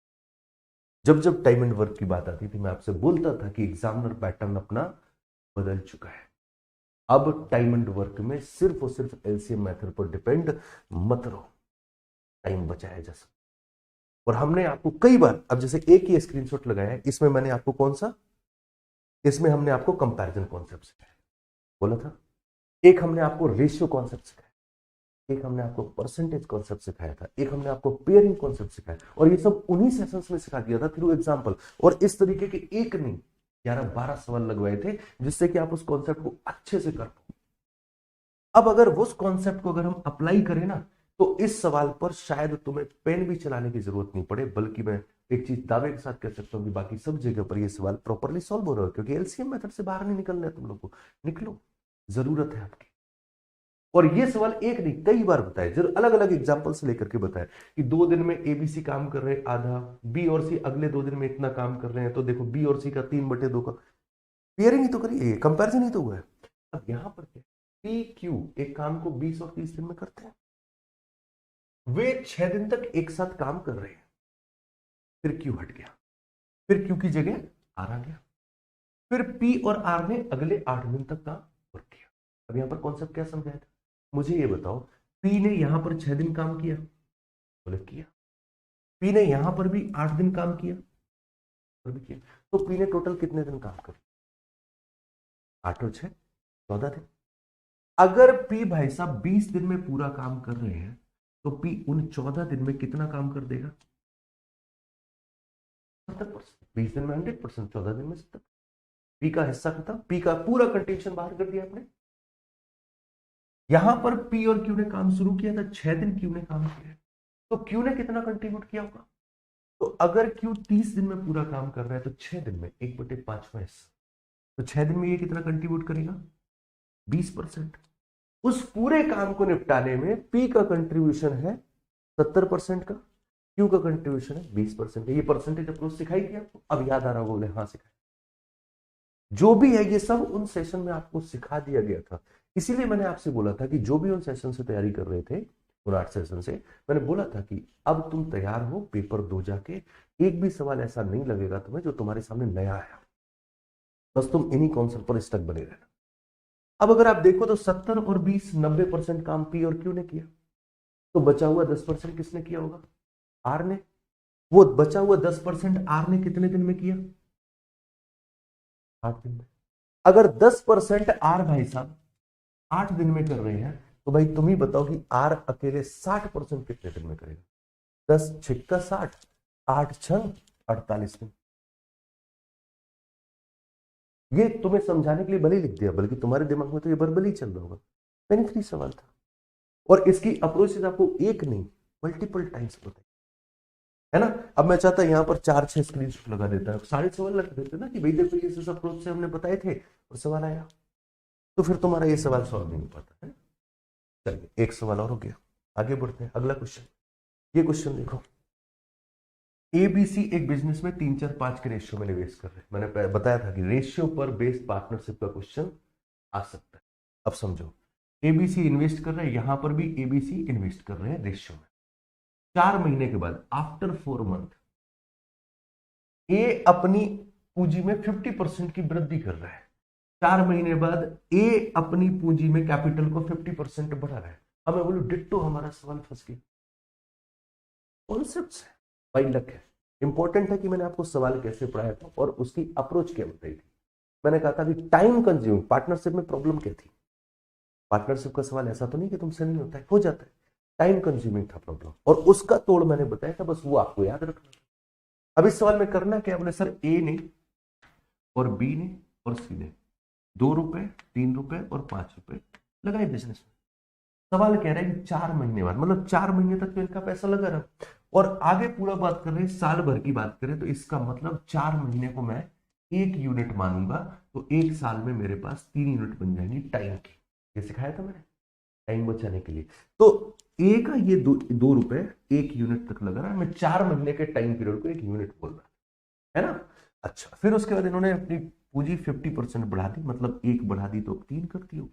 जब जब टाइम एंड वर्क की बात आती थी, मैं आपसे बोलता था कि एग्जामिनर पैटर्न अपना बदल चुका है। अब टाइम एंड वर्क में सिर्फ और सिर्फ एलसीएम मेथड पर डिपेंड मत रहो, टाइम बचाया जा सकता। और हमने आपको कई बार, अब जैसे एक ही स्क्रीनशॉट लगाया है, इसमें मैंने आपको कौन सा, इसमें हमने आपको कंपैरिजन कॉन्सेप्ट सिखाया, बोला था। एक हमने आपको रेशियो कॉन्सेप्ट सिखाया, एक हमने आपको परसेंटेज कॉन्सेप्ट सिखाया था, एक हमने आपको पेयरिंग कॉन्सेप्ट सिखाया, और ये सब उन्हीं सेशंस में सिखा दिया था थ्रू एग्जांपल। और इस तरीके के एक नहीं 11-12 सवाल लगवाए थे, जिससे कि आप उस कॉन्सेप्ट को अच्छे से कर पाओ। अब अगर उस कॉन्सेप्ट को अगर हम अप्लाई करें ना, तो इस सवाल पर शायद तुम्हें पेन भी चलाने की जरूरत नहीं पड़े, बल्कि मैं एक चीज दावे के साथ कह सकता हूं कि बाकी सब जगह पर ये सवाल प्रॉपरली सॉल्व हो रहा है, क्योंकि एलसीएम मेथड से बाहर नहीं निकलना है तुम लोग को। निकलो, जरूरत है आपकी। और ये सवाल एक नहीं कई बार बताए, जरूर अलग अलग एग्जांपल से लेकर के बताए कि 2 दिन में एबीसी काम कर रहे हैं आधा, बी और सी अगले 2 दिन में इतना काम कर रहे हैं, तो देखो बी और सी का 3/2 का पेयरिंग ही तो करिए, कंपैरिजन ही तो हुआ है। अब यहां पर क्या, पी क्यू एक काम को 20 और 30 दिन में करते हैं, वे 6 दिन तक एक साथ काम कर रहे हैं, फिर क्यू हट गया, फिर क्यू की जगह आर आ गया, फिर पी और आर ने अगले 8 दिन तक काम और किया। अब यहां पर कॉन्सेप्ट क्या समझाया था? मुझे ये बताओ, पी ने यहां पर 6 दिन काम किया, बोले किया। पी ने यहां पर भी 8 दिन काम किया, और भी किया। तो पी ने टोटल कितने दिन काम कर, 8 और 6 14 दिन। अगर पी भाई साहब 20 दिन में पूरा काम कर रहे हैं, तो पी उन 14 दिन में कितना काम कर देगा? 70%। 20 दिन में 100%, 14 दिन में 70%। पी का हिस्सा खत्म, पी का पूरा कंट्रीब्यूशन बाहर कर दिया आपने। यहां पर पी और क्यू ने काम शुरू किया था, 6 दिन क्यू ने काम किया, तो क्यू ने कितना कंट्रीब्यूट किया होगा? तो अगर क्यू 30 दिन में पूरा काम कर रहा है, तो 6 दिन में 1/5वां हिस्सा, तो 6 दिन में ये कितना कंट्रीब्यूट करेगा? 20%। उस पूरे काम को निपटाने में पी का कंट्रीब्यूशन है 70% का, क्यू का कंट्रीब्यूशन है 20%। ये परसेंटेज अप्रोच सिखाई थी आपको, अब याद आ रहा होगा, बोले हाँ सिखाई। जो भी है ये सब उन सेशन में आपको सिखा दिया गया था। इसीलिए मैंने आपसे बोला था कि जो भी उन सेशन से तैयारी कर रहे थे, उन 8 सेशन से, मैंने बोला था कि अब तुम तैयार हो, पेपर 2 जाके एक भी सवाल ऐसा नहीं लगेगा तुम्हें जो तुम्हारे सामने नया आया, बस तुम इन्हीं कॉन्सेप्ट पर स्टक बने रहना। अब अगर आप देखो तो 70 और 20 90% काम पी और क्यू ने किया। तो बचा हुआ 10% किसने किया होगा? आर ने। वो बचा हुआ 10% आर ने कितने दिन में किया? 8 दिन में। अगर 10% आर भाई साहब 8 दिन में कर रहे हैं, तो भाई तुम ही बताओ कि आर अकेले 60% कितने दिन में करेगा? 10 छिक्का 60, 8 छंग 48 दिन। ये तुम्हें समझाने के लिए भले ही लिख दिया, बल्कि तुम्हारे दिमाग में तो ये बर्बल ही चल रहा होगा। मैंने फ्री सवाल था, और इसकी अप्रोच आपको एक नहीं मल्टीपल टाइम्स बताई है ना। अब मैं चाहता यहां पर 4-6 स्क्रीनशॉट लगा देता है, सारे सवाल लगा देते ना कि भाई देखो इस अप्रोच से हमने बताए थे और सवाल आया, तो फिर तुम्हारा ये सवाल सॉल्व नहीं हो पाता है। चलिए एक सवाल और हो गया, आगे बढ़ते हैं। अगला क्वेश्चन, ये क्वेश्चन देखो, एबीसी एक बिजनेस में 3-4-5 के रेशियो में निवेश कर रहे हैं। मैंने बताया था कि रेशियो पर बेस्ड पार्टनरशिप का क्वेश्चन आ सकता है। अब समझो, एबीसी इन्वेस्ट कर रहे हैं, यहां पर भी एबीसी इन्वेस्ट कर रहे हैं रेशियो में। 4 महीने के बाद, आफ्टर 4 मंथ, ए अपनी पूंजी में 50% की वृद्धि कर रहा है। 4 महीने बाद ए अपनी पूंजी में कैपिटल को 50% बढ़ा रहा है। अब मैं बोलूं डिट्टो, हमारा सवाल फंस गया। कॉन्सेप्ट है भाई, लक है। इंपॉर्टेंट है कि मैंने आपको सवाल कैसे पढ़ाया था और उसकी अप्रोच क्या बताई थी। मैंने कहा था कि टाइम कंज्यूम, पार्टनरशिप में प्रॉब्लम क्या थी। पार्टनरशिप का सवाल ऐसा तो नहीं कि तुमसे नहीं होता है, हो जाता है। टाइम कंज्यूमिंग था प्रॉब्लम, और उसका तोड़ मैंने बताया था, बस वो आपको याद रखना। अब इस सवाल में करना क्या, बोले सर ए ने और बी ने और सी ने 2 रुपए, 3 रुपए और 5 रुपए लगाए बिजनेस में। सवाल कह रहा है कि 4 महीने बाद, मतलब 4 महीने तक तो इनका पैसा लगा रहा, और आगे पूरा बात कर रहे हैं, साल भर की बात करें तो इसका मतलब 4 महीने को मैं 1 यूनिट मानूंगा, तो 1 साल में मेरे पास 3 यूनिट बन जाएंगी टाइम की। ये सिखाया था मैंने, टाइम बचाने के लिए। तो ए का ये 2 रुपए 1 यूनिट तक लगा रहा है, मैं 4 महीने के टाइम पीरियड को 1 यूनिट बोल रहा है ना। अच्छा, फिर उसके बाद इन्होंने अपनी पूंजी 50% बढ़ा दी, मतलब 1 बढ़ा दी तो 3 कर दी।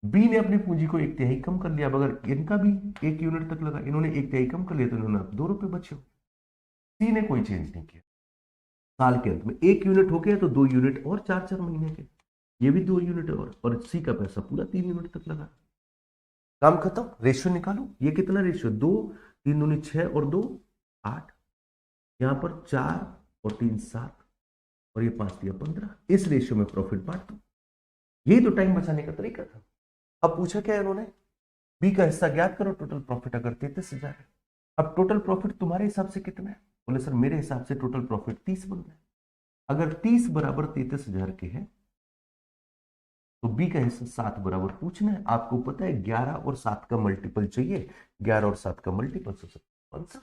बी ने अपनी पूंजी को 1/3 कम कर लिया, अगर इनका भी 1 यूनिट तक लगा, इन्होंने 1/3 कम कर लिया, तो इन्होंने 2 रुपए बचे। सी ने कोई चेंज नहीं किया। साल के अंत में 1 यूनिट हो गया, तो 2 यूनिट और 4-4 महीने के, ये भी 2 यूनिट और सी का पैसा पूरा 3 यूनिट तक लगा। काम खत्म। रेशियो निकालो, ये कितना रेशियो, 2, 3 दूनी 6 और 2 8, यहां पर 4 और 3 7 और ये 5 दिया 15। इस रेशियो में प्रॉफिट बांट दो। यही तो टाइम बचाने का तरीका था। अब पूछा क्या है इन्होंने, बी का हिस्सा ज्ञात करो, टोटल प्रॉफिट अगर 33,000 है। अब टोटल प्रॉफिट तुम्हारे हिसाब से कितना है, बोले सर मेरे हिसाब से टोटल प्रॉफिट 30 बन रहा है। अगर 30 बराबर 33,000 के है, तो बी का हिस्सा 7 बराबर पूछना है। आपको पता है 11 और 7 का मल्टीपल चाहिए, 11 और 7 का मल्टीपल आंसर।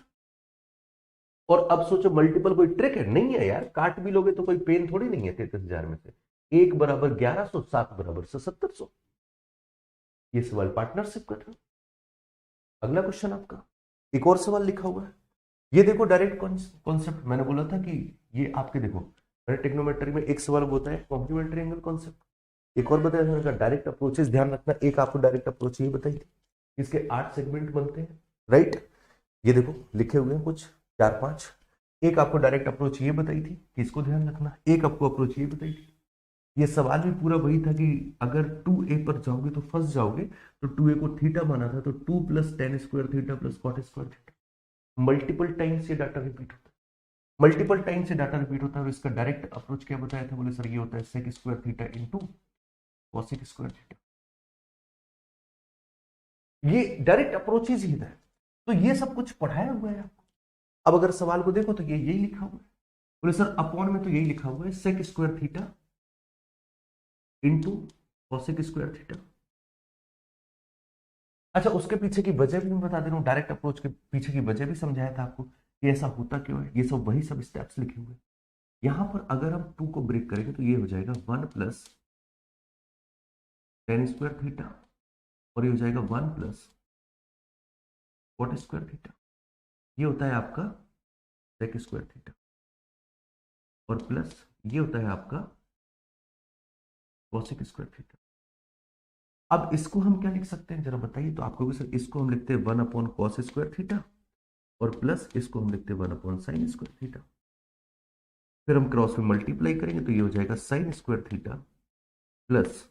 और अब सोचो मल्टीपल कोई ट्रिक है नहीं है यार, काट भी लोगे तो कोई पेन थोड़ी नहीं है 33,000 में से। 1 बराबर 1100, 7 बराबर 7700। ये सवाल पार्टनरशिप का था। अगला क्वेश्चन आपका, एक और सवाल लिखा हुआ है, ये देखो डायरेक्ट कॉन्सेप्ट। मैंने बोला था कि ये आपके देखो, मैंने टेक्नोमेट्री में एक सवाल होता है कॉम्प्लीमेंट्री एंगल कॉन्सेप्ट, एक और बताया था डायरेक्ट अप्रोचेस। ध्यान रखना, एक आपको डायरेक्ट अप्रोच ये बताई थी, इसके 8 सेगमेंट बनते हैं, राइट। ये देखो लिखे हुए हैं कुछ 4-5। एक आपको डायरेक्ट अप्रोच ये बताई थी कि इसको ध्यान रखना, एक आपको अप्रोच ये बताई थी। ये सवाल भी पूरा वही था कि अगर 2a पर जाओगे तो फंस जाओगे, तो 2a को थीटा माना था, तो 2 + tan square theta + cot square theta. Multiple time से डाटा रिपीट होता है, मल्टीपल टाइम से डाटा रिपीट होता है, और इसका डायरेक्ट अप्रोच क्या बताया था, बोले सर ये होता है sec square theta × cosec square theta. ये डायरेक्ट अप्रोच ही है। तो ये सब कुछ पढ़ाया हुआ है आपको। अब अगर सवाल को देखो तो ये यही लिखा हुआ है, बोले सर अपॉन में तो यही लिखा हुआ है sec square theta × cosec square theta. अच्छा, उसके पीछे की वजह भी मैं बता दे रहा हूं, डायरेक्ट अप्रोच के पीछे की वजह भी समझाया था आपको कि ऐसा होता क्यों है। ये सब वही सब स्टेप्स लिखे हुए। यहां पर अगर हम 2 को ब्रेक करेंगे तो ये हो जाएगा 1 + tan स्क्वायर थीटा, और ये हो जाएगा 1 + cot स्क्वायर थीटा। ये होता है आपका sec स्क्वायर थीटा, और प्लस ये होता है आपका cosec स्क्वायर थीटा। अब इसको हम क्या लिख सकते हैं जरा बताइए, तो आपको सर इसको हम लिखते हैं 1/cos स्क्वायर थीटा, और प्लस इसको हम लिखते हैं 1/sin स्क्वायर थीटा। फिर हम क्रॉस में मल्टीप्लाई करेंगे तो ये हो जाएगा sin square theta +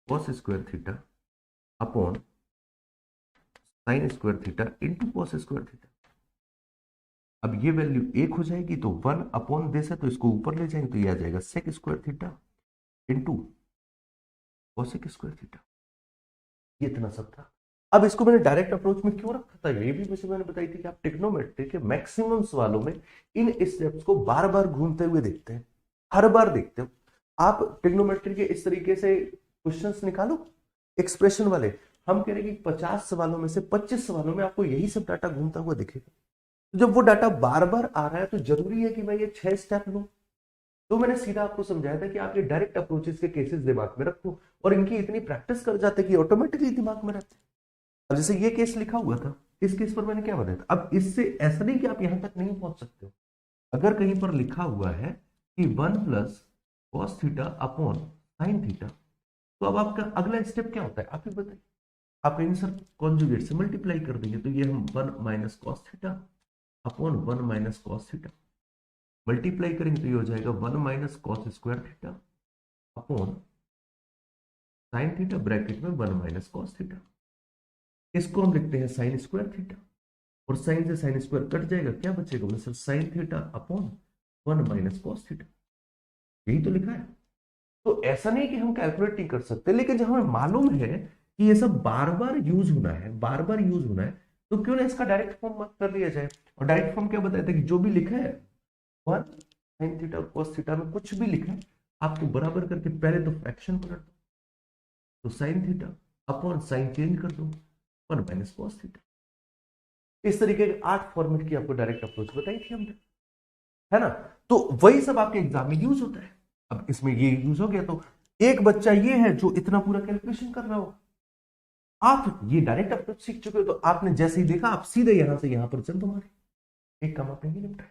cos square theta upon sine square theta into cos square theta. अब ये वैल्यू 1 हो जाएगी तो 1 अपॉन दिस है तो इसको ऊपर ले जाएंगे तो ये आ जाएगा sec square theta into cosec square theta. ये इतना सब था। अब इसको मैंने डायरेक्ट अप्रोच में क्यों रखा था, ये भी मुझे मैंने बताई थी कि आप ट्रिग्नोमेट्री के मैक्सिमम सवालों में इन स्टेप्स को बार बार घूमते हुए देखते हैं, हर बार देखते हो। आप ट्रिग्नोमेट्री के इस तरीके से क्वेश्चंस निकालो एक्सप्रेशन वाले, हम कह रहे हैं कि 50 सवालों में से 25 सवालों में आपको यही सब डाटा घूमता हुआ दिखेगा। तो जब वो डाटा बार बार आ रहा है तो जरूरी है कि मैं ये 6 स्टेप लूं। तो मैंने सीधा आपको समझाया था कि आप ये डायरेक्ट अप्रोचेस के केसेस दिमाग में रखो और इनकी इतनी प्रैक्टिस कर जाते कि ऑटोमेटिकली दिमाग में रहते। अब जैसे ये केस लिखा हुआ था, इस केस पर मैंने क्या बताया था। अब इससे ऐसा नहीं कि आप यहां तक नहीं पहुंच सकते हो। अगर कहीं पर लिखा हुआ है कि 1 plus cos theta upon sine theta, तो अब आपका अगला स्टेप क्या होता है आप ही बताइए। आप कहीं सर कॉन्जुगेट से मल्टीप्लाई कर देंगे तो ये हम 1 minus cos theta upon 1 minus cos theta multiply करेंगे तो ये हो जाएगा 1 minus cos square theta upon sine theta bracket में 1 माइनस कॉस थीटा। इसको हम लिखते हैं साइन स्क्वायर थीटा और साइन से साइन स्क्वायर कट जाएगा, क्या बचेगा बोले sir sine theta upon 1 minus cos theta. यही तो लिखा है। तो ऐसा नहीं कि हम कैलकुलेट नहीं कर सकते, लेकिन जब हमें मालूम है कि ये सब बार बार यूज होना है, बार बार यूज होना है, तो क्यों ना इसका डायरेक्ट फॉर्म कर लिया जाए। और डायरेक्ट फॉर्म क्या बताया था कि जो भी लिखा है 1 साइन थीटा और कॉस थीटा में कुछ भी लिखा है आपको बराबर करके पहले तो फ्रैक्शन पलट दो, तो sine theta upon sine change कर दो 1 माइनस कॉस थीटा। इस तरीके के 8 फॉर्मेट की आपको डायरेक्ट अप्रोच बताई थी हमने, है ना। तो वही सब आपके एग्जाम में यूज होता है। अब इसमें ये यूज हो गया तो एक बच्चा ये है जो इतना पूरा कैलकुलेशन कर रहा हो, आप ये डायरेक्ट अप्रोच सीख चुके हो, तो आपने जैसे ही देखा आप सीधे यहां से यहां पर चल तुम्हारे एक काम आपने ये निपटाया।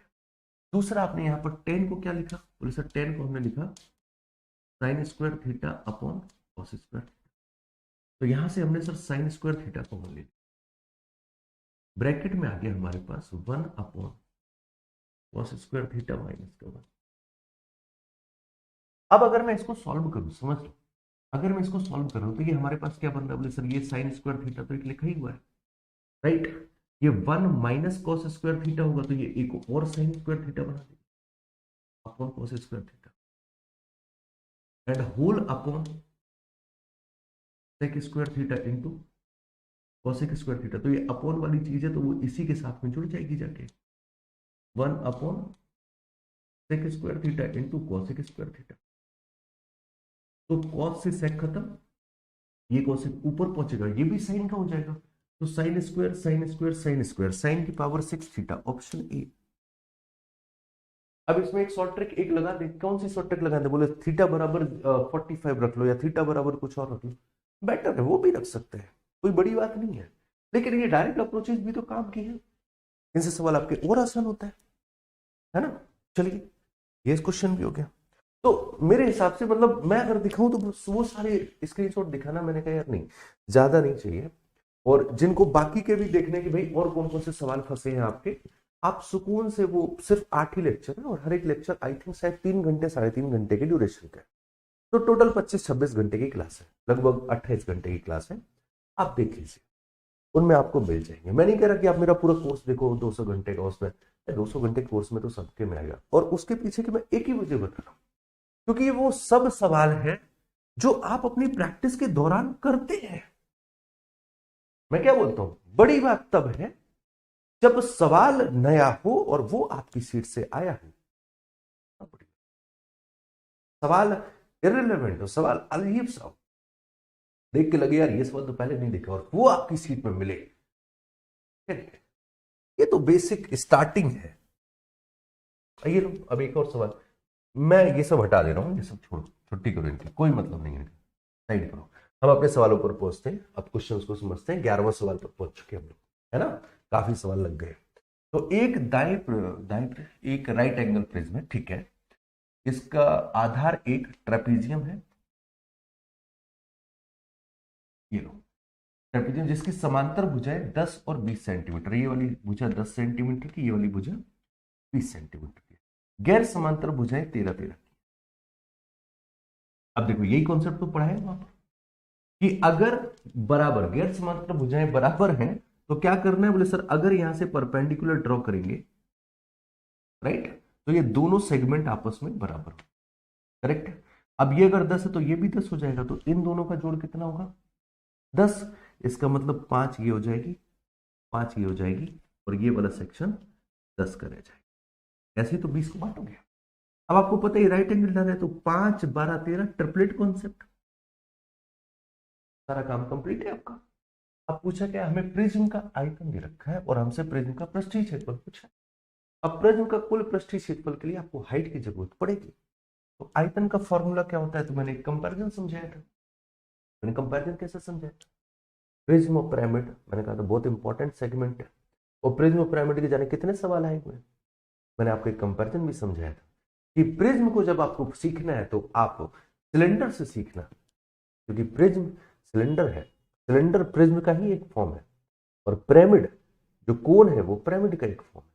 दूसरा आपने यहां पर टेन को क्या लिखा, बोले सर टेन को हमने लिखा sine square theta upon cos square. तो यहां से हमने सर साइन स्क्वायर थीटा को ले लिया, ब्रैकेट में आ गया हमारे पास 1 upon cos square theta minus का 1। अब अगर मैं इसको सॉल्व करूं, समझ लो, अगर मैं इसको सॉल्व करूं तो ये हमारे पास क्या बन रहा है, बोले सर ये साइन स्क्वायर थीटा तो एक लिखा ही हुआ है, राइट। ये 1 माइनस कॉस स्क्वायर थीटा होगा तो ये एक और साइन स्क्वायर थीटा बना देगा upon cos square theta and whole upon sec square theta into cosec square theta. तो ये अपॉन वाली चीज है तो वो इसी के साथ में जुड़ जाएगी जाके 1 upon sec square theta into cosec square theta. तो कॉस से सेक खत्म, ये कॉसेक ऊपर पहुंचेगा, ये भी साइन का हो जाएगा, तो sine square sine square sine square sine की पावर 6 थीटा, ऑप्शन ए। अब इसमें एक शॉर्ट ट्रिक एक लगा दे, कौन सी शॉर्ट ट्रिक लगा दे, बोले थीटा बराबर 45 रख लो या थीटा बराबर कुछ और रख लो, बेटर है, वो भी रख सकते हैं, कोई बड़ी बात नहीं है। लेकिन ये डायरेक्ट अप्रोचेस भी तो काम की है, इनसे सवाल आपके और आसान होता है ना। चलिए ये क्वेश्चन भी हो गया। तो मेरे हिसाब से मतलब मैं अगर दिखाऊं तो वो सारे स्क्रीनशॉट दिखाना, मैंने कहा यार नहीं ज्यादा नहीं चाहिए, और जिनको बाकी के भी देखने कि भाई और कौन कौन से सवाल फंसे हैं आपके, आप सुकून से, वो सिर्फ 8 ही लेक्चर है और हर एक लेक्चर आई थिंक शायद 3 घंटे 3.5 घंटे की ड्यूरेशन का है, तो टोटल 25-26 घंटे की क्लास है, लगभग 28 घंटे की क्लास है। आप देख लीजिए, उनमें आपको मिल जाएंगे। मैं नहीं कह रहा कि आप मेरा पूरा कोर्स देखो 200 घंटे का, उसमें 200 घंटे कोर्स में तो सबके में आएगा, और उसके पीछे की मैं एक ही वजह बता रहा हूं, क्योंकि ये वो सब सवाल है जो आप अपनी प्रैक्टिस के दौरान करते हैं। मैं क्या बोलता हूं, बड़ी बात तब है जब सवाल नया हो और वो आपकी सीट से आया हो। सवाल इररिलेवेंट हो, सवाल अजीब सा हो, देख के लगे यार ये सवाल तो पहले नहीं देखा, और वो आपकी सीट में मिले, ये तो बेसिक स्टार्टिंग है। आइए लो अब एक और सवाल, मैं ये सब हटा दे रहा हूं, ये सब छोड़ो, छुट्टी करो, इनकी कोई मतलब नहीं है, साइड करो। हम अपने सवालों पर पहुंचते हैं, अब क्वेश्चंस को समझते हैं। 11वां सवाल पर पहुंच चुके हम लोग, है ना, काफी सवाल लग गए। तो एक एक राइट एंगल प्रिज्म है, ठीक है, इसका आधार एक ट्रेपीजियम है, ये लो ट्रेपीजियम, जिसकी समांतर भुजाएं 10 और 20 सेंटीमीटर, ये वाली भुजा 10 सेंटीमीटर की, ये वाली भुजा 20 सेंटीमीटर की, गैर समांतर भुजाएं 13-13 की। अब देखो यही कॉन्सेप्ट तो पढ़ा है वहां पर कि अगर बराबर गैर समांतर भुजाएं बराबर हैं तो क्या करना है बोले सर, अगर यहां से परपेंडिकुलर ड्रॉ करेंगे, राइट, तो ये दोनों सेगमेंट आपस में बराबर हो, करेक्ट। अब ये अगर 10 है तो ये भी 10 हो जाएगा, तो इन दोनों का जोड़ कितना होगा? 10। इसका मतलब 5 ये हो जाएगी, 5 ये हो जाएगी, और ये वाला सेक्शन 10 का रह जाएगा। ऐसे ही तो 20 को बांटोगे। अब आपको पता है राइट एंगल लगा है, तो 5 12 13 ट्रिपलेट कॉन्सेप्ट, सारा काम कंप्लीट है आपका। अब पूछा क्या, हमें प्रिज्म का आयतन दे रखा है और हमसे प्रिज्म का पृष्ठीय क्षेत्रफल पूछा। अब प्रिज्म का कुल पृष्ठीय क्षेत्रफल के लिए आपको हाइट की जरूरत पड़ेगी। तो आयतन का फॉर्मूला क्या होता है, तो मैंने कंपैरिजन समझाया था। मैंने कंपैरिजन कैसे समझाया था? प्रिज्म और पिरामिड, मैंने कहा था बहुत इंपॉर्टेंट सेगमेंट है, और प्रिज्म और पिरामिड के जाने कितने सवाल आए हुए हैं। मैंने आपको एक कंपैरिजन भी समझाया था कि प्रिज्म को जब आपको सीखना है तो आप सिलेंडर से सीखना, क्योंकि प्रिज्म सिलेंडर है, सिलेंडर प्रिज्म का ही एक फॉर्म है, और पिरामिड जो कोन है वो पिरामिड का एक फॉर्म है।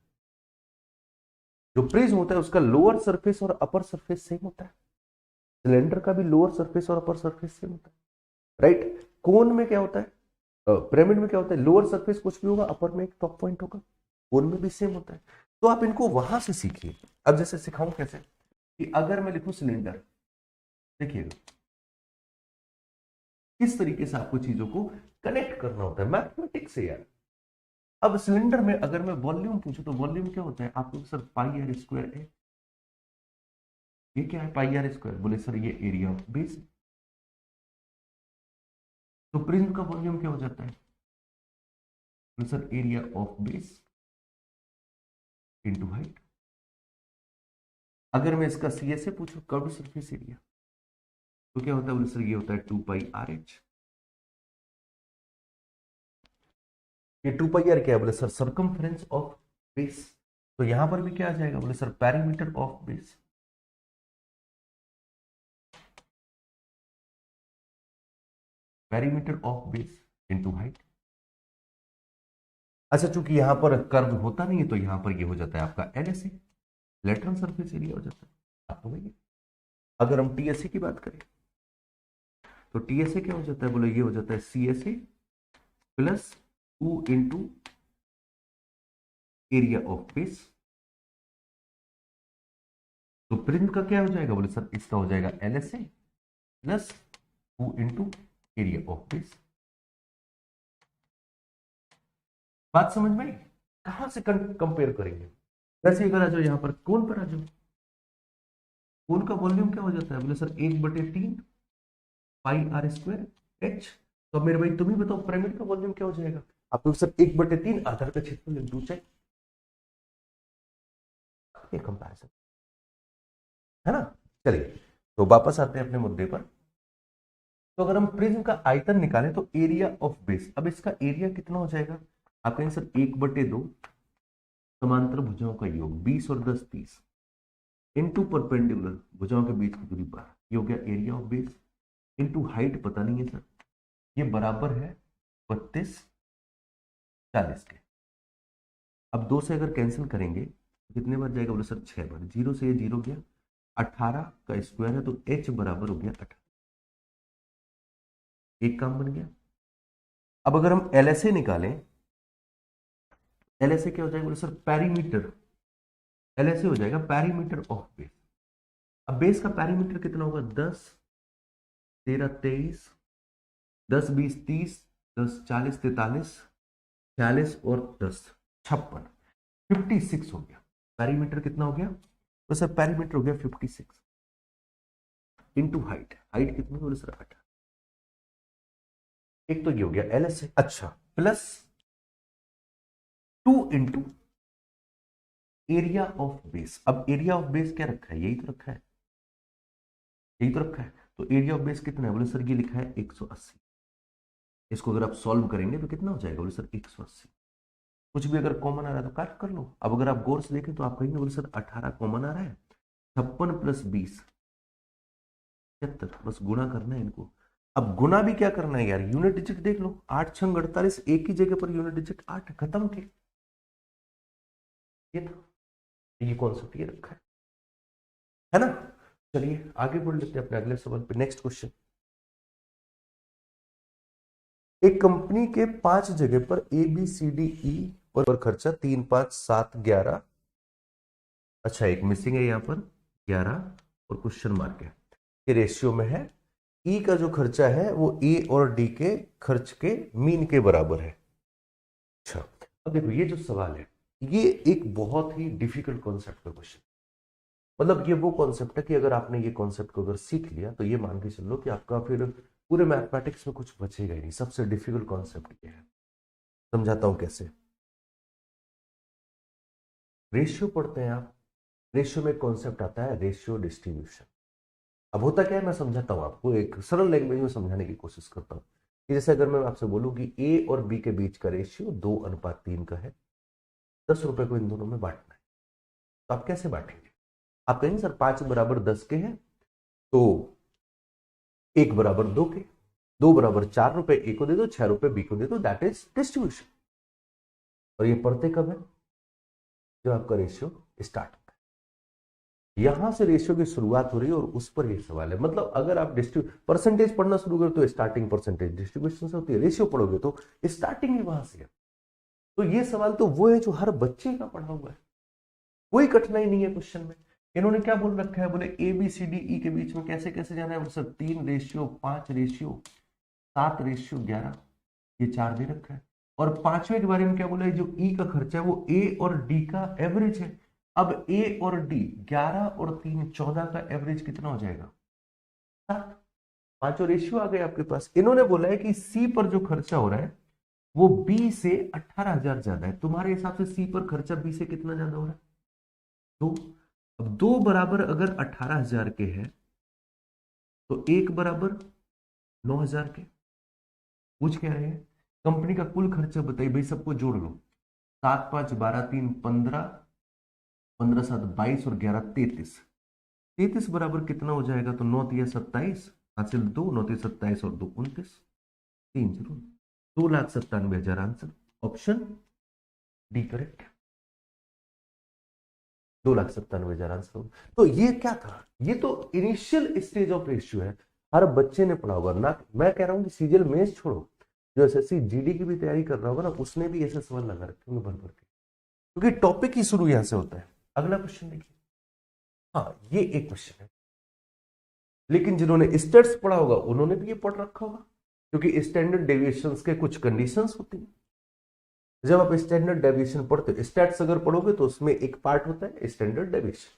जो प्रिज्म होता है उसका लोअर सरफेस और अपर सरफेस सेम होता है, सिलेंडर का भी लोअर सरफेस और अपर सरफेस सेम होता है, राइट। कोन में क्या होता है, पिरामिड में क्या होता है, लोअर सरफेस कुछ भी होगा, अपर में एक टॉप पॉइंट होगा, कोन में भी सेम होता है। तो आप इनको वहां से सीखिए। अब जैसे सिखाऊं कैसे, कि अगर मैं लिखूं सिलेंडर, देखिएगा किस तरीके से आपको चीजों को कनेक्ट करना होता है मैथमेटिक्स से यार। अब सिलेंडर में अगर मैं वॉल्यूम पूछूं तो वॉल्यूम क्या होता है, आपको सर पाई आर स्क्वायर है, ये क्या है पाई आर स्क्वायर, बोले सर ये एरिया ऑफ बेस। तो प्रिज्म का वॉल्यूम क्या हो जाता है, बोले sir area of base into height. अगर मैं इसका सी एस ए पूछूं कर्व्ड सरफेस एरिया, तो क्या होता है, बोले सर ये होता है 2 पाई आर एच। ये 2 पाई आर क्या है, बोले सर सर्कमफ्रेंस ऑफ बेस। तो यहां पर भी क्या आ जाएगा, बोले sir perimeter of base. Perimeter of base into height. अच्छा, चूंकि यहां पर कर्व होता नहीं है तो यहां पर ये हो जाता है आपका एलएसए, लेटरल सरफेस एरिया हो जाता है आपको भैया। अगर हम टीएसए की बात करें तो टीएसए क्या हो जाता है, बोले ये हो जाता है CSA plus 2 into area of base. तो प्रिज्म का क्या हो जाएगा, बोले सर इसका हो जाएगा LSA plus 2 into area of base. बात समझ में आई? कहां से कंपेयर करेंगे? वैसे अगर आ जाओ यहां पर कोण पर आ जाओ, कोण का वॉल्यूम क्या हो जाता है, बोले sir 1/3 pi r square h. तो मेरे भाई तुम ही बताओ पिरामिड का वॉल्यूम क्या हो जाएगा। आप तो सर 1/3 आधार का क्षेत्रफल इंटू ऊंचाई, ये कंपैरिजन है ना। चलिए तो वापस आते हैं अपने मुद्दे पर। तो अगर हम प्रिज्म का आयतन निकालें तो एरिया ऑफ बेस, अब इसका एरिया कितना हो जाएगा, आप कहेंगे सर 1/2 समांतर भुजाओं का योग 20 और 10 30 इंटू परपेंडिकुलर भुजाओं के बीच की दूरी 12, ये हो गया area of base, into height पता नहीं है सर, ये बराबर है 32 40 के। अब 2 से अगर कैंसिल करेंगे तो कितने बार जाएगा, बोले सर 6 बार। 0 से ये 0 गया, 18 का स्क्वायर है तो h बराबर हो गया 18, एक काम बन गया। अब अगर हम एलएसए निकालें, एलएसए क्या हो जाएगा, बोले सर पेरीमीटर, एलएसए हो जाएगा पेरीमीटर ऑफ बेस। अब बेस का पेरीमीटर कितना होगा, 10 13 23 10 20 30 10 40 43 46 और 10 56 56 हो गया। पेरीमीटर कितना हो गया, तो सर पेरीमीटर हो गया 56 इंटू हाइट, हाइट कितनी बोले सर 8। एक तो ये हो गया एलएसए, अच्छा plus 2 into area of base. अब एरिया ऑफ बेस क्या रखा है, यही तो रखा है, यही तो रखा है। तो एरिया ऑफ बेस कितना है, बोले सर ये लिखा है 180। इसको अगर आप सॉल्व करेंगे तो कितना हो जाएगा, बोले सर 180। कुछ भी अगर कॉमन आ रहा है तो काट कर लो। अब अगर आप गौर से देखें तो आप कहेंगे बोले सर 18 कॉमन आ रहा है, 56 प्लस 20 76, बस गुणा करना है इनको। अब गुना भी क्या करना है यार, यूनिट डिजिट देख लो, 8 6 48, एक ही जगह पर यूनिट डिजिट 8, खत्म के। ये था, ये कॉन्सेप्ट ये रखा है ना। चलिए आगे बढ़ लेते हैं अपने अगले सवाल पे। नेक्स्ट क्वेश्चन, एक कंपनी के 5 जगह पर ABCDE पर खर्चा 3, 5, 7, 11। अच्छा, एक मिसिंग है यहां पर 11 और क्वेश्चन मार्क है। ये रेशियो में है। ई का जो खर्चा है वो ए और डी के खर्च के मीन के बराबर है। अच्छा, अब देखो ये जो सवाल है ये एक बहुत ही डिफिकल्ट कॉन्सेप्ट का क्वेश्चन, मतलब ये वो कॉन्सेप्ट है कि अगर आपने ये कॉन्सेप्ट को अगर सीख लिया तो ये मान के चलो कि आपका फिर पूरे मैथमेटिक्स में कुछ बचेगा ही नहीं। सबसे डिफिकल्ट कॉन्सेप्ट ये है, समझाता हूं कैसे। रेशियो पढ़ते हैं आप, रेशियो में कॉन्सेप्ट आता है रेशियो डिस्ट्रीब्यूशन। अब होता क्या है, मैं समझाता हूं आपको, एक सरल लैंग्वेज में समझाने की कोशिश करता हूं कि जैसे अगर मैं आपसे बोलूं कि ए और बी के बीच का रेशियो 2:3 का है, 10 रुपए को इन दोनों में बांटना है, तो आप कैसे बांटेंगे? आप कहेंगे सर 5 बराबर 10 के हैं, तो 1 बराबर 2 के, 2 बराबर 4 रुपए ए को दे दो, 6 रुपए बी को दे दो, दैट इज डिस्ट्रीब्यूशन। और ये पढ़ते कब है? जब आपका रेशियो स्टार्ट होता है, यहां से रेशियो की शुरुआत हो रही है और उस पर ये सवाल है। मतलब अगर आप परसेंटेज पढ़ना शुरू करो तो स्टार्टिंग परसेंटेज डिस्ट्रीब्यूशन से होती है, रेशियो पढ़ोगे तो स्टार्टिंग ही वहां से है। तो ये सवाल तो वो है जो हर बच्चे का पढ़ा हुआ है, कोई कठिनाई नहीं है क्वेश्चन में। इन्होंने क्या बोल रखा है, बोले ABCDE के बीच में कैसे कैसे जाना है, सर 3:5:7:11 ये 4 दे रखा है। और पांचवें के बारे में क्या बोला है, जो ई का खर्चा है वो ए और डी का एवरेज है। अब ए और डी 11 और 3 14 का एवरेज कितना हो जाएगा? 7। पांचों रेशियो आ गए आपके पास। इन्होंने बोला है कि सी पर जो खर्चा हो रहा है वो बी से 18,000 ज्यादा है। तुम्हारे हिसाब से सी पर खर्चा बी से कितना ज्यादा हो रहा है? 2। अब 2 बराबर अगर 18,000 के है तो 1 बराबर 9,000 के। पूछ क्या रहे हैं, कंपनी का कुल खर्चा बताइए भाई, सबको जोड़ लो। 7, 5, 12, 3, 15, 15, 7, 22 और 11, 33। 33 बराबर कितना हो जाएगा? तो 9 3 27, हासिल 2, 9 3 27 और 2 29, 3 0, 2,97,000 answer. Option D correct, 2,97,000 answer. तो ये क्या था? ये तो इनिशियल स्टेज ऑफ रेशियो है, हर बच्चे ने पढ़ा होगा ना। मैं कह रहा हूं कि सीजीएल मेंस छोड़ो, जो एसएससी जीडी की भी तैयारी कर रहा होगा ना, उसने भी ऐसे सवाल लगा रखे होंगे भर भर के, क्योंकि टॉपिक ही शुरू यहां से होता है। अगला क्वेश्चन देखिए। हाँ, ये एक क्वेश्चन है, लेकिन जिन्होंने स्टेट्स पढ़ा होगा उन्होंने भी ये पढ़ रखा होगा, क्योंकि स्टैंडर्ड डेविएशंस के कुछ कंडीशंस होती हैं। जब आप स्टैंडर्ड डेविएशन पढ़ते हो, स्टैट्स अगर पढ़ोगे तो उसमें एक पार्ट होता है स्टैंडर्ड डेविएशन,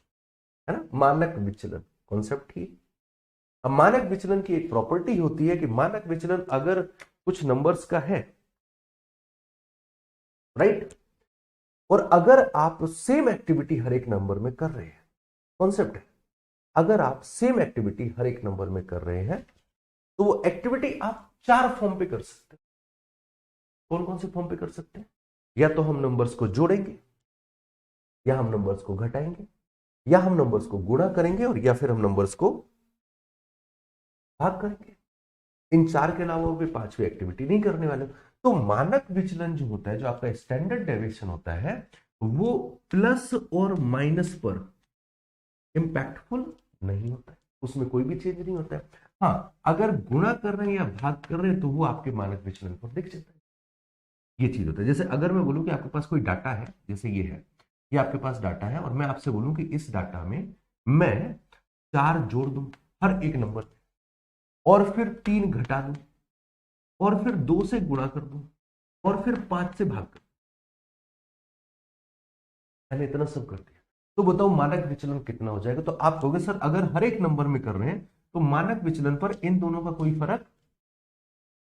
है ना, मानक विचलन कॉन्सेप्ट ही। अब मानक विचलन की एक प्रॉपर्टी होती है कि मानक विचलन अगर कुछ नंबर्स का है, राइट, और अगर आप सेम एक्टिविटी हर एक नंबर में कर रहे हैं, कॉन्सेप्ट है, अगर आप सेम एक्टिविटी हर एक नंबर में कर रहे हैं तो वो एक्टिविटी आप 4 फॉर्म पे कर सकते हैं। कौन कौन से फॉर्म पे कर सकते हैं? या तो हम नंबर्स को जोड़ेंगे, या हम नंबर्स को घटाएंगे, या हम नंबर्स को गुणा करेंगे, और या फिर हम नंबर्स को भाग करेंगे। इन 4 के अलावा भी 5वीं एक्टिविटी नहीं करने वाले। तो मानक विचलन जो होता है, जो आपका स्टैंडर्ड डेविएशन होता है, वो प्लस और माइनस पर इंपैक्टफुल नहीं होता है, उसमें कोई भी चेंज नहीं होता है। हाँ, अगर गुणा कर रहे हैं या भाग कर रहे हैं तो वो आपके मानक विचलन पर दिख जाता है। ये चीज होता है। जैसे अगर मैं बोलूं कि आपके पास कोई डाटा है, जैसे ये है, ये आपके पास डाटा है, और मैं आपसे बोलूं कि इस डाटा में मैं 4 जोड़ दूं हर एक नंबर पे, और फिर 3 घटा दूं, और फिर 2 से गुणा कर दूं, और फिर 5 से भाग कर, मैंने इतना सब कर दिया, तो बताओ मानक विचलन कितना हो जाएगा? तो आप कहोगे सर अगर हर एक नंबर में कर रहे हैं तो मानक विचलन पर इन दोनों का कोई फर्क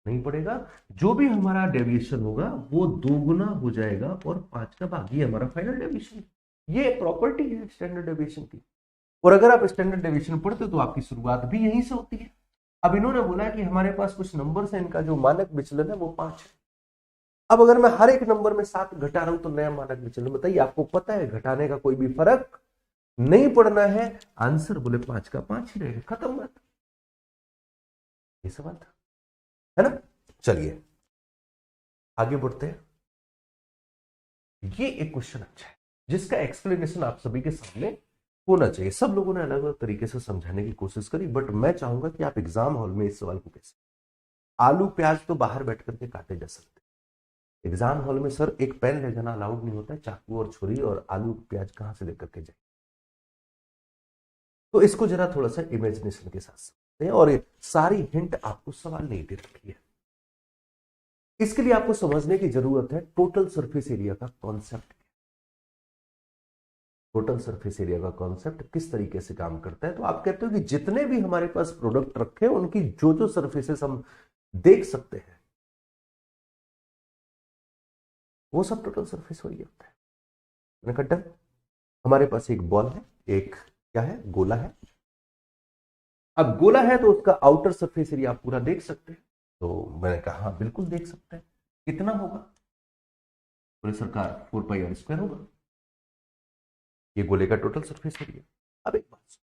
नहीं पड़ेगा। जो भी हमारा डेविएशन होगा वो 2 गुना हो जाएगा और 5 का भाग, ये हमारा फाइनल डेविएशन। ये प्रॉपर्टी है स्टैंडर्ड डेविएशन की। और अगर आप स्टैंडर्ड डेविएशन पढ़ते हो तो आपकी शुरुआत भी यहीं से होती है। अब इन्होंने बोला कि हमारे पास कुछ नंबर्स हैं, इनका जो मानक विचलन है वो 5 है। अब अगर मैं हर एक नंबर में 7 घटा रहा हूं तो नया मानक विचलन बताइए। आपको पता है घटाने का कोई भी फर्क नहीं पड़ना है, आंसर बोले 5 का 5 ही रहेगा, खत्म बात। ये सवाल था, है ना। चलिए आगे बढ़ते हैं। ये एक क्वेश्चन अच्छा है जिसका एक्सप्लेनेशन आप सभी के सामने होना चाहिए। सब लोगों ने अलग अलग तरीके से समझाने की कोशिश करी, बट मैं चाहूंगा कि आप एग्जाम हॉल में इस सवाल को कैसे, आलू प्याज तो बाहर बैठ करके काटे जा सकते हैं। एग्जाम हॉल में सर एक पेन ले जाना अलाउड नहीं होता है, चाकू और छुरी और आलू प्याज कहां से लेकर के जाए। तो इसको जरा थोड़ा सा इमेजिनेशन के साथ समझते हैं, और ये सारी हिंट आपको सवाल नहीं दे रखी है। इसके लिए आपको समझने की जरूरत है टोटल सरफेस एरिया का कॉन्सेप्ट। टोटल सरफेस एरिया का कॉन्सेप्ट किस तरीके से काम करता है। तो आप कहते हो कि जितने भी हमारे पास प्रोडक्ट रखे हैं उनकी जो जो सरफेसेस हम देख सकते हैं वो सब टोटल सरफेस एरिया होता है। मैंने कहा डन। हमारे पास एक बॉल है, एक क्या है, गोला है। अब गोला है तो उसका आउटर सरफेस एरिया आप पूरा देख सकते हैं। तो मैंने कहा हाँ बिल्कुल देख सकते हैं। कितना होगा? बोले सरकार 4πr² होगा। ये गोले का टोटल सरफेस एरिया। अब एक बात,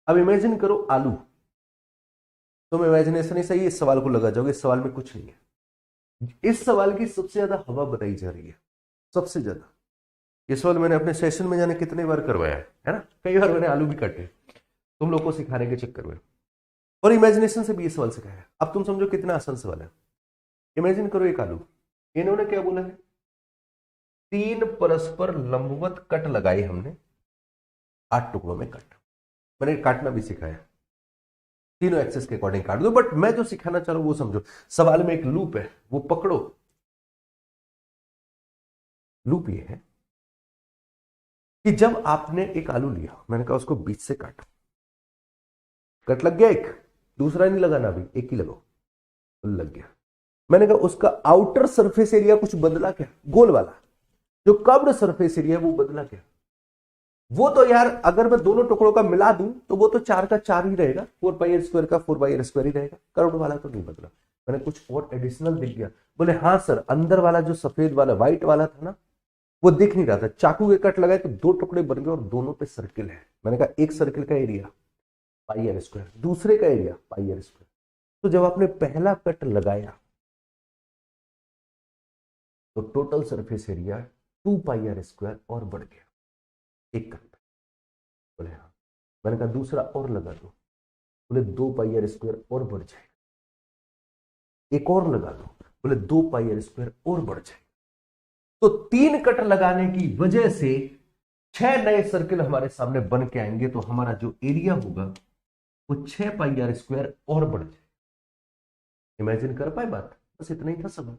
अब इमेजिन करो आलू। तुम इमेजिनेशन ही सही इस सवाल को लगा जाओगे, इस सवाल में कुछ नहीं है। इस सवाल की सबसे ज्यादा हवा बनाई जा रही है, सबसे ज्यादा। ये सवाल मैंने अपने सेशन में जाने कितने बार करवाया है ना, कई बार मैंने आलू भी काटे तुम लोग को सिखाने के चक्कर में, और इमेजिनेशन से भी ये सवाल सिखाया। अब तुम समझो कितना आसान सवाल है। इमेजिन करो एक आलू, इन्होंने क्या बोला है, 3 परस्पर लंबवत कट लगाए हमने 8 टुकड़ों में कट। मैंने काटना भी सिखाया, तीनों एक्सेस के अकॉर्डिंग काट दो, बट मैं जो सिखाना चाह रहा हूं वो समझो। सवाल में एक लूप है, वो पकड़ो। लूप ये है कि जब आपने एक आलू लिया, मैंने कहा उसको बीच से काटो, कट लग गया, एक दूसरा नहीं लगाना, अभी एक ही लगाओ, लग गया। मैंने कहा उसका आउटर सरफेस एरिया कुछ बदला क्या? गोल वाला जो कर्व्ड सरफेस एरिया वो बदला क्या? वो तो यार अगर मैं दोनों टुकड़ों का मिला दूं तो वो तो 4 का 4 ही रहेगा, 4πr² का 4πr² ही रहेगा, कर्व्ड वाला तो नहीं बदला। मैंने कुछ और एडिशनल दिख गया। बोले हाँ सर, अंदर वाला जो सफेद वाला व्हाइट वाला था ना वो दिख नहीं रहा था, चाकू के कट लगाए तो 2 टुकड़े बन गए और दोनों पे सर्किल है। मैंने कहा एक सर्किल का एरिया πr², दूसरे का एरिया πr²। तो जब आपने पहला कट लगाया तो टोटल सरफेस एरिया 2πr² और बढ़ गया एक कट पे। बोले हाँ। मैंने कहा दूसरा और लगा दो, बोले 2πr² और बढ़ जाएगा। एक और लगा दो, बोले 2πr² और बढ़ जाएगा। तो 3 कट लगाने की वजह से 6 नए सर्किल हमारे सामने बन के आएंगे, तो हमारा जो एरिया होगा वो 6πr² और बढ़ जाएगा। इमेजिन कर पाए बात? बस इतना ही था सवाल।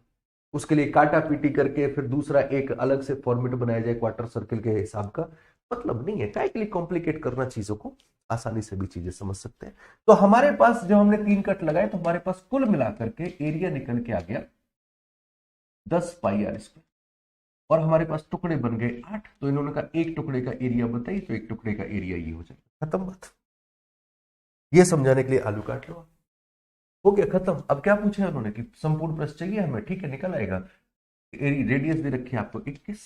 उसके लिए काटा पीटी करके फिर दूसरा एक अलग से फॉर्मेट बनाया जाए क्वार्टर सर्किल के हिसाब का, मतलब नहीं है। काय के लिए कॉम्प्लिकेट करना चीजों को, आसानी से भी चीजें समझ सकते हैं। तो हमारे पास जब हमने 3 कट लगाए तो हमारे पास कुल मिलाकर के एरिया निकल के आ गया 10πr², और हमारे पास टुकड़े बन गए 8। तो इन्होंने कहा एक टुकड़े का एरिया बताइए, तो एक टुकड़े का एरिया ये हो जाएगा। खत्म बात। ये समझाने के लिए आलू काट लो, हो गया खत्म। अब क्या पूछा उन्होंने कि संपूर्ण पृष्ठ चाहिए हमें, ठीक है निकल आएगा। रेडियस दे रखी है आपको 21,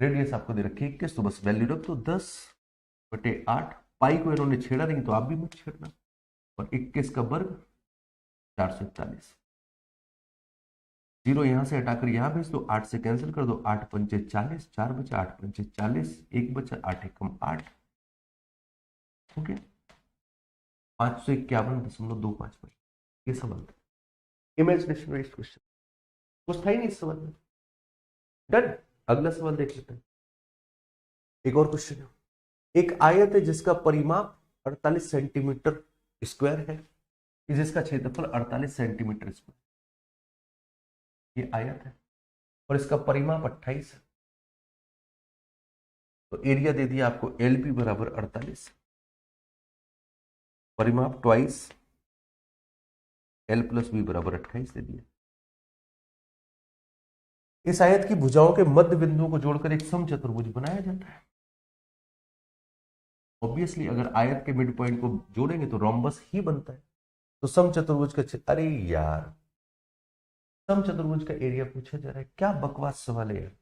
रेडियस आपको दे रखी है 21, तो बस वैल्यू रख दो 10/8। पाई को इन्होंने छेड़ा नहीं तो आप भी मत छेड़ना, और 21 का वर्ग 441। 0 यहां से हटाकर यहां भेज दो, 8 से कैंसिल कर दो, 8 पंचे 40, 4 बचा 8 पंचे 40, 1 बचा 8 एकम 8, ओके 551.25। ये सवाल था, इमेजिनेशन बेस्ड क्वेश्चन, कुछ था ही नहीं इस सवाल में। डन। अगला सवाल देख लेते हैं। एक और क्वेश्चन है। एक आयत है जिसका परिमाप 48 सेंटीमीटर स्क्वायर है, जिसका क्षेत्रफल 48 सेंटीमीटर स्क्वायर, ये आयत है और इसका परिमाप 28 है। तो एरिया दे दिया आपको LP बराबर 48, परिमाप ट्वाइस L + B बराबर 28 दे दिया। इस आयत की भुजाओं के मध्य बिंदुओं को जोड़कर एक समचतुर्भुज बनाया जाता है। ऑब्वियसली अगर आयत के मिड पॉइंट को जोड़ेंगे तो रोम्बस ही बनता है। तो समचतुर्भुज का अरे यार, समचतुर्भुज का एरिया पूछा जा रहा है, क्या बकवास सवाल है यार,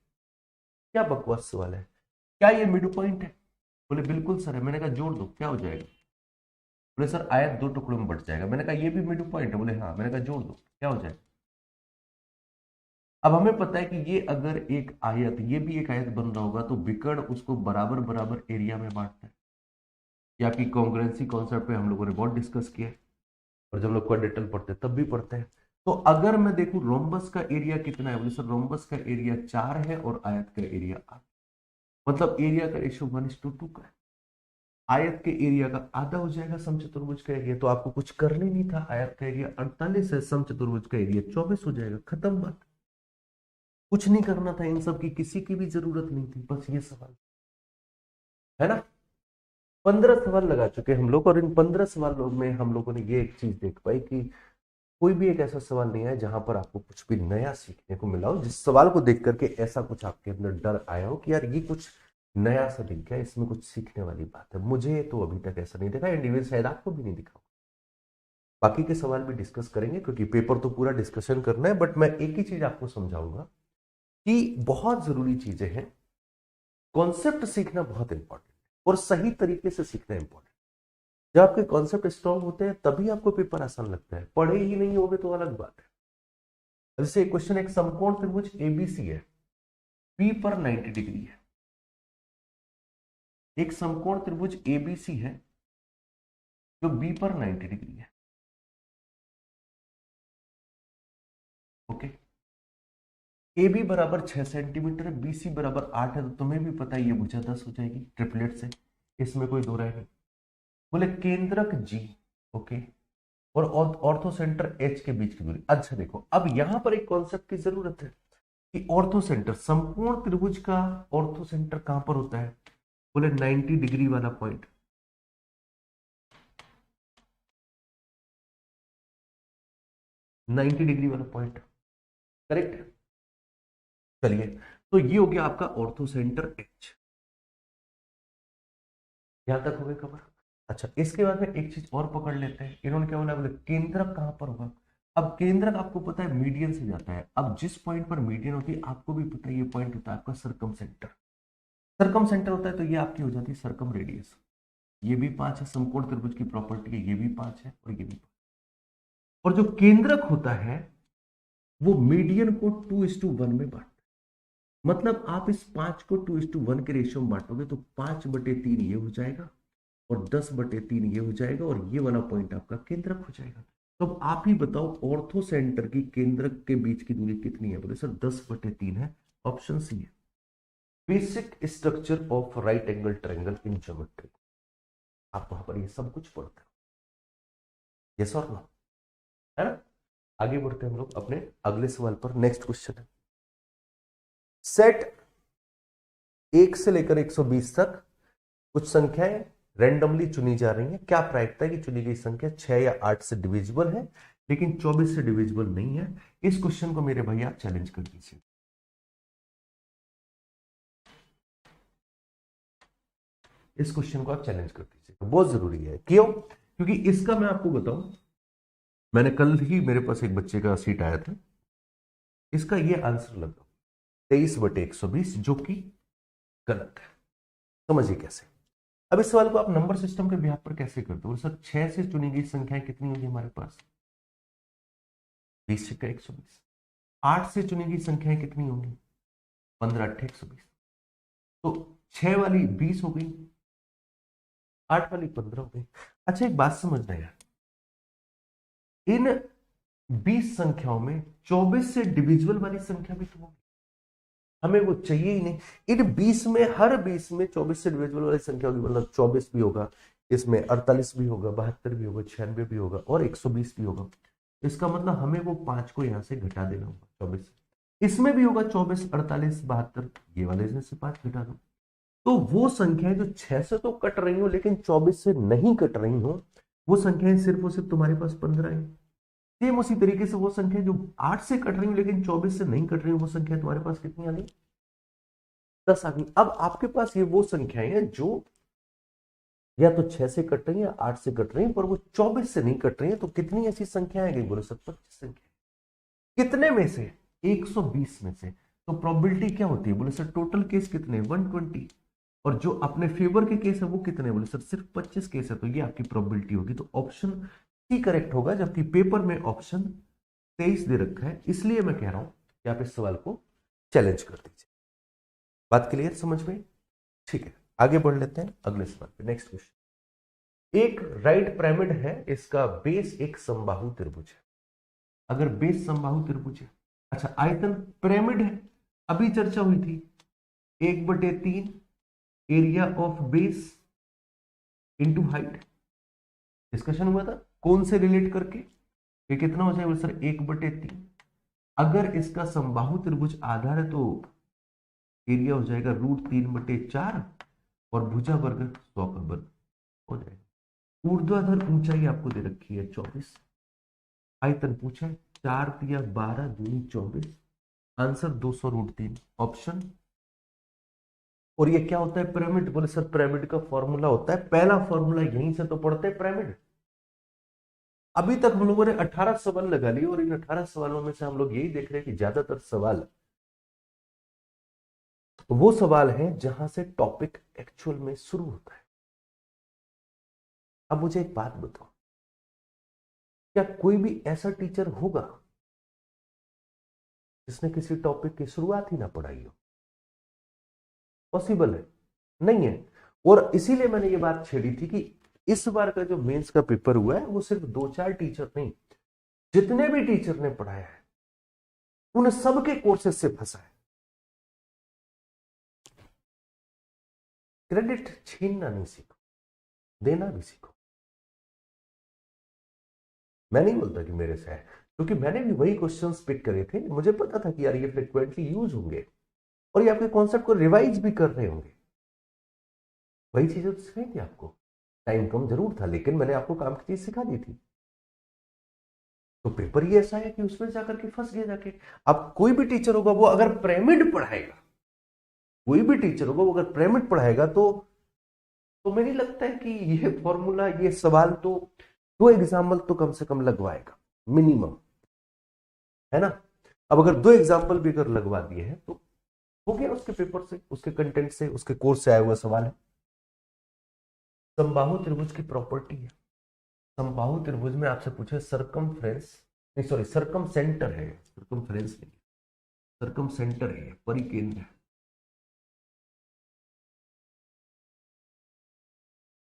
क्या बकवास सवाल है। क्या ये मिड पॉइंट है? बोले बिल्कुल सर है। मैंने कहा जोड़ दो, क्या हो जाएगा? बोले सर आयत 2 टुकड़ों में बढ़ जाएगा। मैंने कहा ये भी मिड पॉइंट है। बोले हाँ। मैंने कहा जोड़ दो, क्या हो जाएगा? अब हमें पता है कि ये अगर एक आयत, ये भी एक आयत बन रहा होगा तो विकर्ण उसको बराबर बराबर एरिया में बांटता है। ये आपकी कॉन्ग्रुएंसी कॉन्सेप्ट पे हम लोगों ने बहुत डिस्कस किया है। और जब लोग क्वाड्रेटल पढ़ते हैं तब भी पढ़ते हैं। तो अगर मैं देखूं रोम्बस का एरिया कितना है, बोले सर रोम्बस का एरिया 4 है और आयत का एरिया 8, मतलब एरिया का रेशियो 1:2 का है। आयत के एरिया का आधा हो जाएगा समचतुर्भुज का एरिया, तो आपको कुछ करना ही नहीं था। आयत का एरिया 48 है, समचतुर्भुज का एरिया 24 हो जाएगा, खत्म बात। कुछ नहीं करना था, इन सब की किसी की भी जरूरत नहीं थी, बस ये सवाल है ना। 15 सवाल लगा चुके हम लोग, और इन 15 सवालों में हम लोगों ने ये एक चीज देख पाई कि कोई भी एक ऐसा सवाल नहीं है जहां पर आपको कुछ भी नया सीखने को मिला हो, जिस सवाल को देख करके ऐसा कुछ आपके अंदर डर आया हो कि यार ये कुछ नया सा दिख गया, इसमें कुछ सीखने वाली बात है। मुझे तो अभी तक ऐसा नहीं दिखा, इंडिविजुअल शायद आपको भी नहीं दिखा। बाकी के सवाल भी डिस्कस करेंगे क्योंकि पेपर तो पूरा डिस्कशन करना है, बट मैं एक ही चीज आपको समझाऊंगा कि बहुत जरूरी चीजें हैं। कॉन्सेप्ट सीखना बहुत इंपॉर्टेंट और सही तरीके से सीखना इंपॉर्टेंट। जब आपके कॉन्सेप्ट स्ट्रांग होते हैं तभी आपको पेपर आसान लगता है, पढ़े ही नहीं होगे तो अलग बात है। जैसे क्वेश्चन, एक समकोण त्रिभुज एबीसी है, पी पर 90 डिग्री है। एक समकोण त्रिभुज एबीसी है जो बी पर 90 डिग्री है। ओके, ए बी बराबर 6 सेंटीमीटर है, बी सी बराबर 8 है, तो तुम्हें भी पता है ये भुजा 10 हो जाएगी ट्रिपलेट से, इसमें कोई दो राय नहीं। बोले केंद्रक जी, ओके, और ऑर्थो सेंटर एच के बीच की दूरी। अच्छा देखो, अब यहां पर एक कॉन्सेप्ट की जरूरत है कि ऑर्थो सेंटर, संपूर्ण त्रिभुज का ऑर्थो सेंटर कहां पर होता है? बोले 90 डिग्री वाला पॉइंट। नाइन्टी डिग्री वाला पॉइंट, करेक्ट। चलिए, तो ये हो गया आपका ऑर्थो सेंटर एच, यहां तक हो गया कवर। अच्छा, इसके बाद में एक चीज और पकड़ लेते हैं। इन्होंने क्या बोला? बोले केंद्रक कहां पर होगा। अब केंद्रक आपको पता है मीडियन से जाता है। अब जिस पॉइंट पर मीडियन होती है आपको भी पता है, ये पॉइंट होता है आपका सरकम सेंटर। सरकम सेंटर होता है तो ये आपकी हो जाती है सरकम रेडियस। ये भी 5 है, समकोण त्रिभुज की प्रॉपर्टी है, ये भी 5 है और ये भी 5। और जो केंद्रक होता है वो मीडियन को 2:1 में बांटता है। मतलब आप इस 5 को 2:1 के रेशियो में बांटोगे तो 5/3 ये हो जाएगा और 10/3 ये हो जाएगा, और ये वाला पॉइंट आपका केंद्रक हो जाएगा। तो अब आप ही बताओ ऑर्थो सेंटर की केंद्रक के बीच की दूरी कितनी है? बोले सर 10/3 है, ऑप्शन सी है। Basic structure of right angle triangle in geometry, आप वहां पर ये सब कुछ पढ़ते हो, यस और नो, है ना। आगे बढ़ते हैं हम लोग अपने अगले सवाल पर। नेक्स्ट क्वेश्चन है, सेट 1 से लेकर 120 तक कुछ संख्याएं रैंडमली चुनी जा रही हैं। क्या प्रायिकता है कि चुनी गई संख्या 6 या 8 से डिविजिबल है लेकिन 24 से डिविजिबल नहीं है? इस क्वेश्चन को मेरे भाई आप चैलेंज कर दीजिए। इस क्वेश्चन को आप चैलेंज कर दीजिए, बहुत जरूरी है। क्यों? क्योंकि इसका मैं आपको बताऊं, मैंने कल ही, मेरे पास एक बच्चे का सीट आया था, इसका ये आंसर लगा 23/120, जो कि गलत है। समझिए कैसे। अब इस सवाल को आप नंबर सिस्टम के बिहार पर कैसे करते हो? सर 6 से चुनी गई संख्याएं कितनी होगी हमारे पास? 20 का 120। 8 से चुनी गई संख्याएं कितनी होंगी? 15/8 120। तो 6 वाली 20 हो गई, 8 वाली 15 हो गई। अच्छा एक बात समझना यार, इन 20 संख्याओं में 24 से डिविजिबल वाली संख्या भी तो होगी, हमें वो चाहिए ही नहीं। इन 20 में, हर 20 में 24 से डिविजिबल वाली संख्या होगी, मतलब 24 भी होगा, इसमें 48 भी होगा, 72 भी होगा, 96 भी होगा और 120 भी होगा। इसका मतलब हमें वो 5 को यहां से घटा देना होगा 24 से। इसमें भी होगा 24, 48, 72, ये वाले से 5 घटा दो। तो वो संख्याएं जो 6 से तो कट रही हो लेकिन 24 से नहीं कट रही हो, वो संख्याएं सिर्फ और सिर्फ तुम्हारे पास 15 है। सेम उसी तरीके से वो संख्या जो 8 से कट रही हो लेकिन 24 से नहीं कट रही हो, वो संख्या तुम्हारे पास कितनी आ गई? 10 आ गई। अब आपके पास ये वो संख्याएं हैं जो या तो 6 से कट रही है, 8 से कट रही है, पर वो 24 से नहीं कट रही है। तो कितनी ऐसी संख्याएं आ गई? बोले सर 25 संख्या। कितने में से? 120 में से। तो प्रोबेबिलिटी क्या होती है? बोले सर टोटल केस कितने? 120। और जो अपने फेवर के केस है वो कितने? बोले सर सिर्फ 25 केस है। तो ये आपकी प्रोबेबिलिटी होगी। तो ऑप्शन सी करेक्ट होगा, जबकि पेपर में ऑप्शन 23 दे रखा है। इसलिए मैं कह रहा हूं कि आप इस सवाल को चैलेंज कर दीजिए। बात क्लियर, समझ में? ठीक है, आगे बढ़ लेते हैं अगले सवाल पे। नेक्स्ट क्वेश्चन, एक राइट पिरामिड है, इसका बेस एक समबाहु त्रिभुज है। अगर बेस समबाहु त्रिभुज है, अच्छा आयतन पिरामिड है, अभी चर्चा हुई थी 1/3 area of base into height, discussion हुआ था कौन से रिलेट करके, ये कितना हो जाएगा सर 1/3। अगर इसका समबाहु त्रिभुज आधार है तो एरिया हो जाएगा √3/4 और भुजा वर्ग 100 का वर्ग हो जाएगा। ऊर्ध्वाधर ऊंचाई आपको दे रखी है 24, आयतन पूछा है 4 तिया 12 दूनी 24, आंसर 200√3 ऑप्शन। और ये क्या होता है पिरामिड, बोले सर पिरामिड का फॉर्मूला होता है, पहला फॉर्मूला यहीं से तो पढ़ते हैं पिरामिड। अभी तक हम लोगों ने 18 सवाल लगा लिए और इन 18 सवालों में से हम लोग यही देख रहे हैं कि ज्यादातर सवाल वो सवाल हैं जहां से टॉपिक एक्चुअल में शुरू होता है। अब मुझे एक बात बताओ, क्या कोई भी ऐसा टीचर होगा जिसने किसी टॉपिक की शुरुआत ही ना पढ़ाई हो? पॉसिबल है? नहीं है। और इसीलिए मैंने ये बात छेड़ी थी कि इस बार का जो मेंस का पेपर हुआ है वो सिर्फ 2-4 टीचर नहीं, जितने भी टीचर ने पढ़ाया है उन सबके कोर्सेज से फंसा है। क्रेडिट छीनना नहीं सीखो, देना भी सीखो। मैं नहीं बोलता कि मेरे से है, क्योंकि मैंने भी वही क्वेश्चंस पिक करे थे, मुझे पता था कि यार ये फ्रिक्वेंटली यूज होंगे और ये आपके कॉन्सेप्ट को रिवाइज भी कर रहे होंगे। वही चीजें तो सिखाई थी आपको, टाइम कम जरूर था लेकिन मैंने आपको काम की चीज सिखा दी थी। तो पेपर ही ऐसा है कि उसमें जाकर के फंस गया जाके। अब कोई भी टीचर होगा वो अगर पिरामिड पढ़ाएगा, कोई भी टीचर होगा वो अगर पिरामिड पढ़ाएगा तो मुझे नहीं लगता है कि ये फॉर्मूला, ये सवाल तो 2 एग्जाम्पल तो कम से कम लगवाएगा मिनिमम, है ना। अब अगर 2 एग्जाम्पल भी अगर लगवा दिए हैं तो हो गया उसके पेपर से, उसके कंटेंट से, उसके कोर्स से आया हुआ सवाल है। समबाहु त्रिभुज की प्रॉपर्टी है, समबाहु त्रिभुज में आपसे पूछे सरकमफ्रेंस, नहीं सॉरी सरकम सेंटर है, सरकमफ्रेंस नहीं, सरकम सेंटर है, परिकेंद्र है।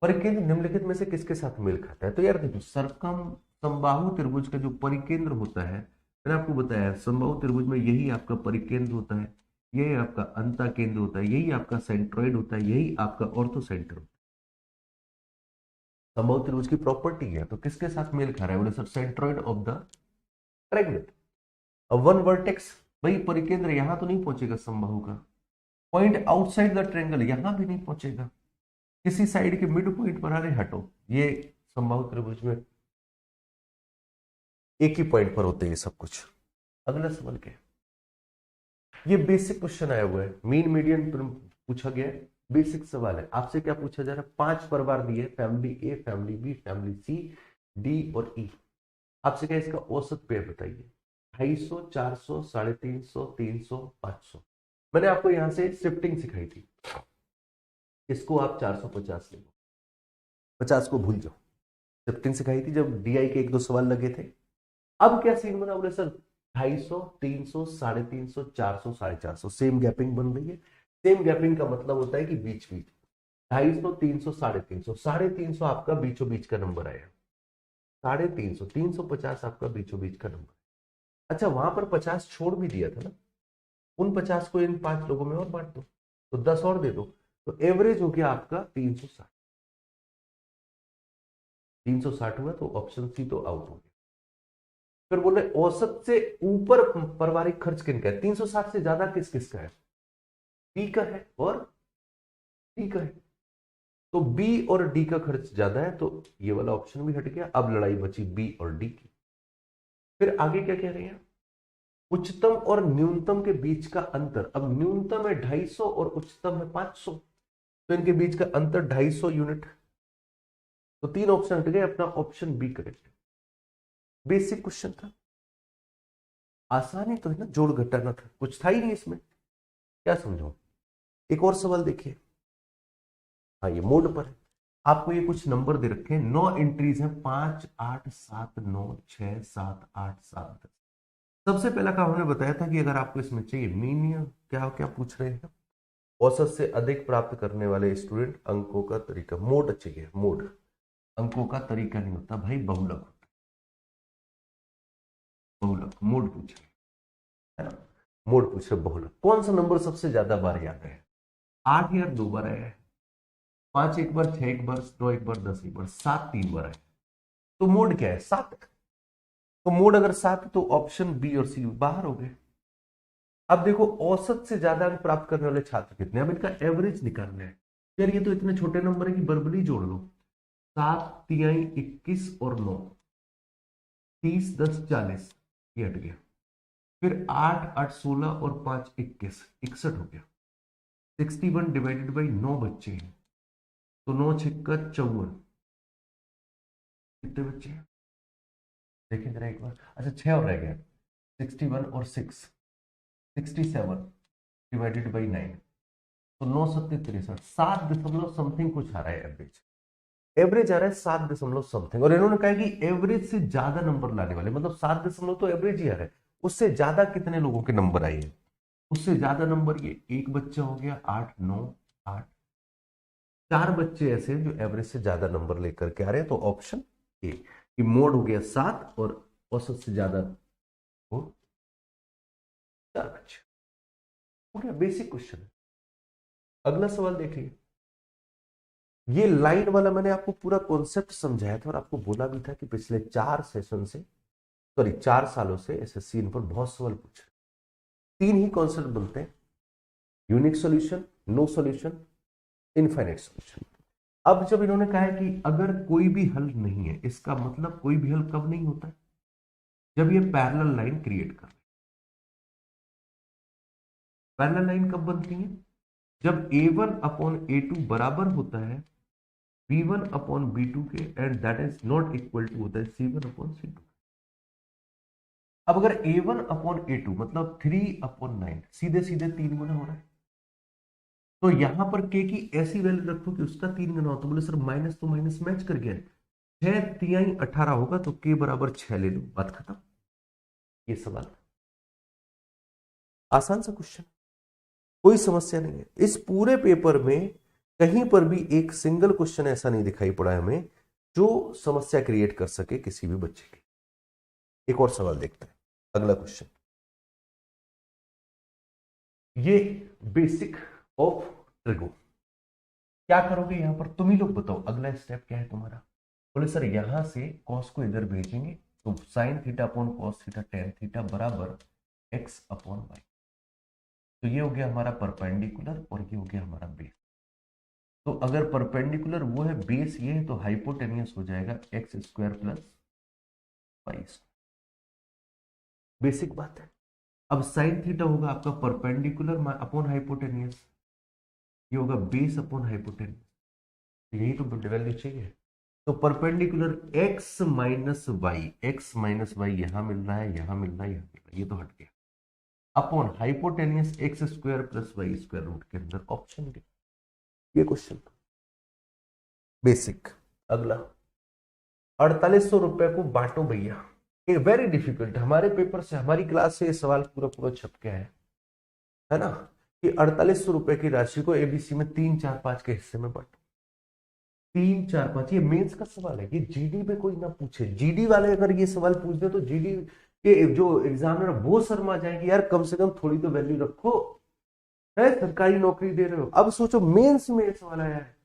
परिकेंद्र निम्नलिखित में से किसके साथ मेल खाता है? तो यार देखो सरकम समबाहु त्रिभुज का जो परिकेंद्र होता है, मैंने आपको बताया समबाहु त्रिभुज में यही आपका परिकेंद्र होता है, यही आपका अंता केंद्र होता है, यही आपका सेंट्रॉइड होता है, यही आपका ऑर्थो सेंटर होता है। समबाहु त्रिभुज की प्रॉपर्टी है, तो किसके साथ मेल खा रहा है? बोले sir centroid of the triangle. अब वन वर्टेक्स, भाई परिकेंद्र यहां तो नहीं पहुंचेगा समबाहु का, पॉइंट आउटसाइड द ट्रायंगल यहां भी नहीं पहुंचेगा, किसी साइड के मिड पॉइंट पर, अरे हटो, ये समबाहु त्रिभुज में एक ही पॉइंट पर होते हैं सब कुछ। अगला सवाल क्या है? ये बेसिक क्वेश्चन आया हुआ है, मीन मीडियन पूछा गया है, बेसिक सवाल है। आपसे क्या पूछा जा रहा है? 5 परिवार दिए, फैमिली ए, फैमिली बी, फैमिली सी, डी और ई। आपसे क्या इसका औसत पेड़ बताइए? 250, 400, 350, 300, 500। मैंने आपको यहां से शिफ्टिंग सिखाई थी, इसको आप 450 ले लो, 50 को भूल जाओ। शिफ्टिंग सिखाई थी जब डीआई के 1-2 सवाल लगे थे। अब क्या सीन बना? बोले सर 250, 300, 350, 400, 450, सेम गैपिंग बन रही है। सेम गैपिंग का मतलब होता है कि बीच बीच 250, 300, 350, 350 आपका बीचों बीच का नंबर आया, 350, 350 आपका बीचों बीच का नंबर। अच्छा वहां पर 50 छोड़ भी दिया था ना, उन 50 को इन 5 लोगों में और बांट दो तो 10 और दे दो, तो एवरेज हो गया आपका 360। 360 हुआ तो ऑप्शन सी तो आउट हो गया। फिर बोले औसत से ऊपर पारिवारिक खर्च किनका है? 360 से ज्यादा किस किस का है? बी का है और डी का है। तो बी और डी का खर्च ज्यादा है तो ये वाला ऑप्शन भी हट गया। अब लड़ाई बची बी और डी की। फिर आगे क्या कह रहे हैं? उच्चतम और न्यूनतम के बीच का अंतर, अब न्यूनतम है 250 और उच्चतम है 500, तो इनके बीच का अंतर 250 यूनिट। तो 3 ऑप्शन हट गए, अपना option B correct. Basic question था, आसानी तो है ना, जोड़ घटाना था, कुछ था ही नहीं इसमें, क्या समझो। एक और सवाल देखिए, हाँ ये मोड पर है, आपको ये कुछ नंबर दे रखे हैं, 9 एंट्रीज हैं, 5, 8, 7, 9, 6, 7, 8, 7, 10। सबसे पहला काम हमने बताया था कि अगर आपको इसमें चाहिए मीन, क्या क्या पूछ रहे हैं? औसत से अधिक प्राप्त करने वाले स्टूडेंट अंकों का तरीका, मोड चाहिए, मोड। अंकों का तरीका नहीं होता भाई, बहुलक होता है। बहुलक मोड पूछ रहे है ना, मोड पूछ रहे बहुलक। कौन सा नंबर सबसे ज्यादा बार याद है? 8 यार 2 बार आया है, 5 एक बार, 6 एक बार, 9 एक बार, 10 एक बार, 7 3 बार आया। तो मोड क्या है? 7। तो मोड अगर 7 तो ऑप्शन बी और सी बाहर हो गए। अब देखो औसत से ज्यादा अंक प्राप्त करने वाले छात्र कितने, अब इनका एवरेज निकालना है। यार ये तो इतने छोटे नंबर है कि बर्बली जोड़ लो। 7 तिहाई 21 और 9 30 10 40, ये हट गया। फिर 8 8 16 और 5 21, 61 हो गया। 61 डिवाइडेड बाई 9 बच्चे हैं, तो 9 छक्का 54, कितने बच्चे हैं देखिए जरा एक बार। अच्छा 6 और रह गया, 61 और 6 67 डिवाइडेड बाई 9, तो 9 सत्ते 63, 7 दशमलव समथिंग कुछ आ रहा है एवरेज। एवरेज आ रहा है 7 दशमलव समथिंग, और इन्होंने कहा कि एवरेज से ज्यादा नंबर लाने वाले, मतलब 7 दशमलव तो एवरेज ही आ रहा है, उससे ज्यादा कितने लोगों के नंबर आए हैं? उससे ज्यादा नंबर ये एक बच्चा हो गया 8 9 8, 4 बच्चे ऐसे हैं जो एवरेज से ज्यादा नंबर लेकर के आ रहे हैं। तो ऑप्शन ए कि मोड हो गया 7 और औसत से ज्यादा हो 4 बच्चे हो गया। बेसिक क्वेश्चन है। अगला सवाल देखिए, ये लाइन वाला मैंने आपको पूरा कॉन्सेप्ट समझाया था और आपको बोला भी था कि पिछले 4 सेशन से, सॉरी 4 सालों से एसएससी इन पर बहुत सवाल पूछ रहे। 3 ही कॉन्सेप्ट बोलते हैं, unique solution, no solution, infinite solution. अब जब इन्होंने कहा है कि अगर कोई भी हल नहीं है, इसका मतलब कोई भी हल कब नहीं होता है? जब ये पैरेलल लाइन क्रिएट कर रहे। पैरेलल लाइन कब बनती है? जब a1 अपॉन a2 बराबर होता है b1 अपॉन b2 के, and that is not equal to होता है c1 अपॉन c2। अब अगर a1 अपॉन a2 मतलब 3 अपॉन 9, सीधे सीधे 3 गुना हो रहा है, तो यहां पर k की ऐसी वैल्यू रखो कि उसका 3 गुना हो। तो बोले सर माइनस तो माइनस मैच कर गया, 6 तिहाई 18 होगा, तो k बराबर 6 ले लो, बात खत्म। ये सवाल आसान सा क्वेश्चन, कोई समस्या नहीं है। इस पूरे पेपर में कहीं पर भी एक सिंगल क्वेश्चन ऐसा नहीं दिखाई पड़ा हमें जो समस्या क्रिएट कर सके किसी भी बच्चे की। एक और सवाल देखते हैं, अगला क्वेश्चन। ये बेसिक ऑफ ट्रिगो, क्या करोगे यहां पर तुम ही लोग बताओ, अगला स्टेप क्या है तुम्हारा? बोले सर यहां से कॉस को इधर भेजेंगे, तो sine theta upon cos theta tan theta बराबर एक्स अपॉन वाई। तो ये हो गया हमारा परपेंडिकुलर और ये हो गया हमारा बेस। तो अगर परपेंडिकुलर वो है, बेस ये है, तो हाइपोटेनियस हो जाएगा x square plus y square. Basic बात है। अब साइन थीटा होगा आपका परपेंडिकुलर अपॉन हाइपोटेनियस, ये होगा बेस अपॉन हाइपोटेनियस, यही तो वैल्यू चाहिए। तो perpendicular x minus y, x minus y यहां मिल रहा है, यहां मिल रहा है, यहां मिल रहा है, ये तो हट गया, upon hypotenuse x square plus y square root के अंदर ऑप्शन डी। ये क्वेश्चन बेसिक। अगला 4800 रुपए को बांटो भैया, ये वेरी डिफिकल्ट, हमारे पेपर से, हमारी क्लास से ये सवाल पूरा पूरा छप गया है ना, कि 4800 रुपए की राशि को एबीसी में 3 4 5 के हिस्से में बांटो। 3 4 5, ये मेंस का सवाल है, ये जीडी में कोई ना पूछे। जीडी वाले अगर ये सवाल पूछ दे तो जीडी के जो एग्जामिनर वो शर्मा जाएंगे, यार कम से कम थोड़ी तो वैल्यू रखो, है सरकारी नौकरी दे रहे हो। अब सोचो मेंस में सवाल आया है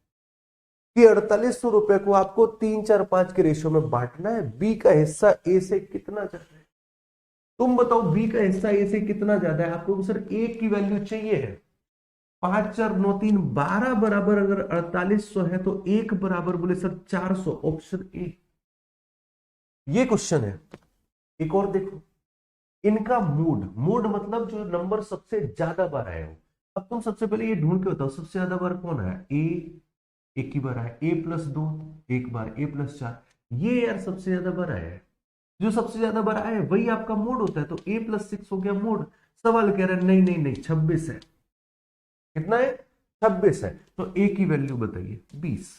कि 4800 रुपए को आपको 3 4 5 के रेशियो में बांटना है, बी का हिस्सा ए से कितना ज्यादा है? तुम बताओ बी का हिस्सा ए से कितना ज्यादा है? आपको सर ए की वैल्यू चाहिए है, 5 4 9 3 12 बराबर, अगर 4800 है तो 1 बराबर, बोले सर 400, ऑप्शन ए। ये क्वेश्चन है। एक और देखो, इनका मूड, मूड मतलब जो नंबर सबसे ज्यादा बार आया हो। अब तुम सबसे पहले ये ढूंढ के बताओ सबसे ज्यादा बार कौन आया? ए, एक ही बार आया, ए प्लस 2 एक बार, ए प्लस 4, ये यार सबसे ज्यादा बार आया है। जो सबसे ज्यादा बार आया है वही आपका मोड होता है, तो ए प्लस 6 हो गया मोड। सवाल कह रहा है नहीं नहीं नहीं 26 है, कितना है? 26 है, तो ए की वैल्यू बताइए 20।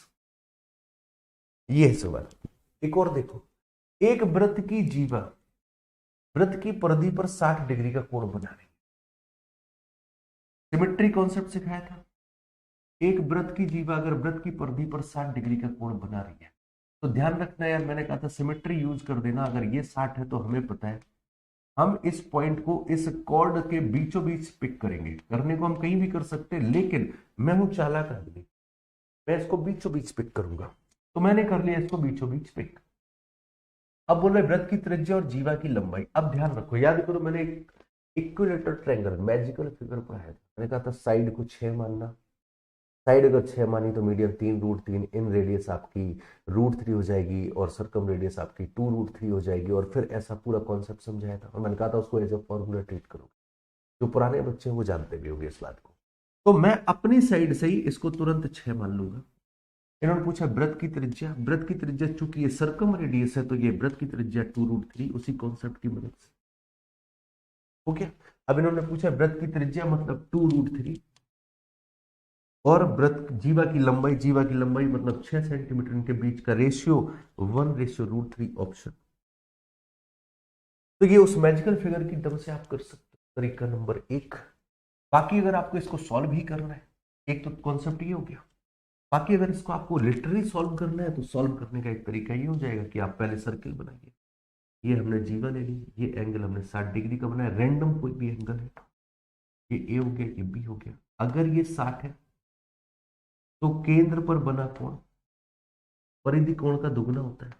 ये है सवाल। एक और देखो, एक वृत्त की जीवा वृत्त की परिधि पर 60 डिग्री का कोण बना रही है। सिमेट्री कॉन्सेप्ट सिखाया था। एक वृत्त की जीवा अगर वृत्त की परिधि पर 60 डिग्री का कोण बना रही है, तो ध्यान रखना यार, मैंने कहा था सिमेट्री यूज कर देना। अगर ये 60 है तो हमें पता है हम इस पॉइंट को इस कॉर्ड के बीचों बीच पिक करेंगे। करने को हम कहीं भी कर सकते हैं, लेकिन मैं हूं चालाक आदमी, मैं इसको बीचों बीच पिक करूंगा। तो मैंने कर लिया इसको बीचों बीच पिक। अब बोल रहे वृत्त की त्रिज्या और जीवा की लंबाई। अब ध्यान रखो, याद करो मैंने एक इक्विलेटरल ट्रायंगल मैजिकल फिगर पढ़ाया था। मैंने कहा था साइड को 6 मानना। साइड अगर 6 मानी तो मीडियन 3√3, इन रेडियस आपकी √3 हो जाएगी और सर्कम रेडियस आपकी 2√3 हो जाएगी। और फिर ऐसा पूरा कॉन्सेप्ट समझाया था और मैंने कहा था उसको एज ए फॉर्मूला ट्रीट करो। जो पुराने बच्चे हैं वो जानते भी होंगे इस बात को। तो मैं अपनी साइड से ही इसको तुरंत 6 मान लूंगा। इन्होंने पूछा वृत्त की त्रिज्या। वृत्त की त्रिज्या चूंकि ये सर्कम रेडियस है तो ये वृत्त की त्रिज्या 2√3, उसी कॉन्सेप्ट की मदद से। ओके, अब इन्होंने पूछा वृत्त की त्रिज्या मतलब 2√3 और वृत्त जीवा की लंबाई, जीवा की लंबाई मतलब 6 सेंटीमीटर, इनके बीच का रेशियो 1:√3 ऑप्शन। तो ये उस मैजिकल फिगर की दम से आप कर सकते हो, तरीका नंबर 1। बाकी अगर आपको इसको सॉल्व भी करना है, एक तो कॉन्सेप्ट ये हो गया। बाकी अगर इसको आपको लिटरली सॉल्व करना है तो सॉल्व करने का एक तरीका ये हो जाएगा कि आप पहले सर्किल बनाइए। ये हमने जीवा ले ली, ये एंगल हमने 60 डिग्री का बनाया, रैंडम कोई भी एंगल है। ये ए हो गया, ये बी हो गया। अगर ये 60 है तो केंद्र पर बना कोण परिधि कोण का दुगना होता है,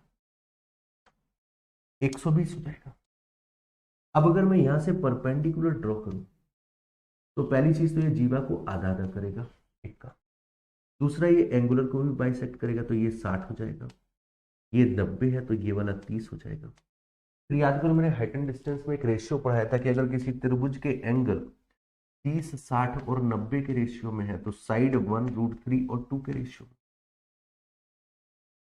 120 हो जाएगा। अब अगर मैं यहां से परपेंडिकुलर ड्रॉ करूं तो पहली चीज तो ये जीवा को आधा आधा करेगा एक का, दूसरा ये एंगुलर को भी बाइसेक्ट करेगा तो ये 60 हो जाएगा, ये 90 है तो ये वाला 30 हो जाएगा। फिर याद करो मैंने हाइट एंड डिस्टेंस में एक रेशियो पढ़ाया था कि अगर किसी त्रिभुज के एंगल 30, 60 और 90 के रेशियो में है तो साइड 1√3 और 2 के रेशियो में।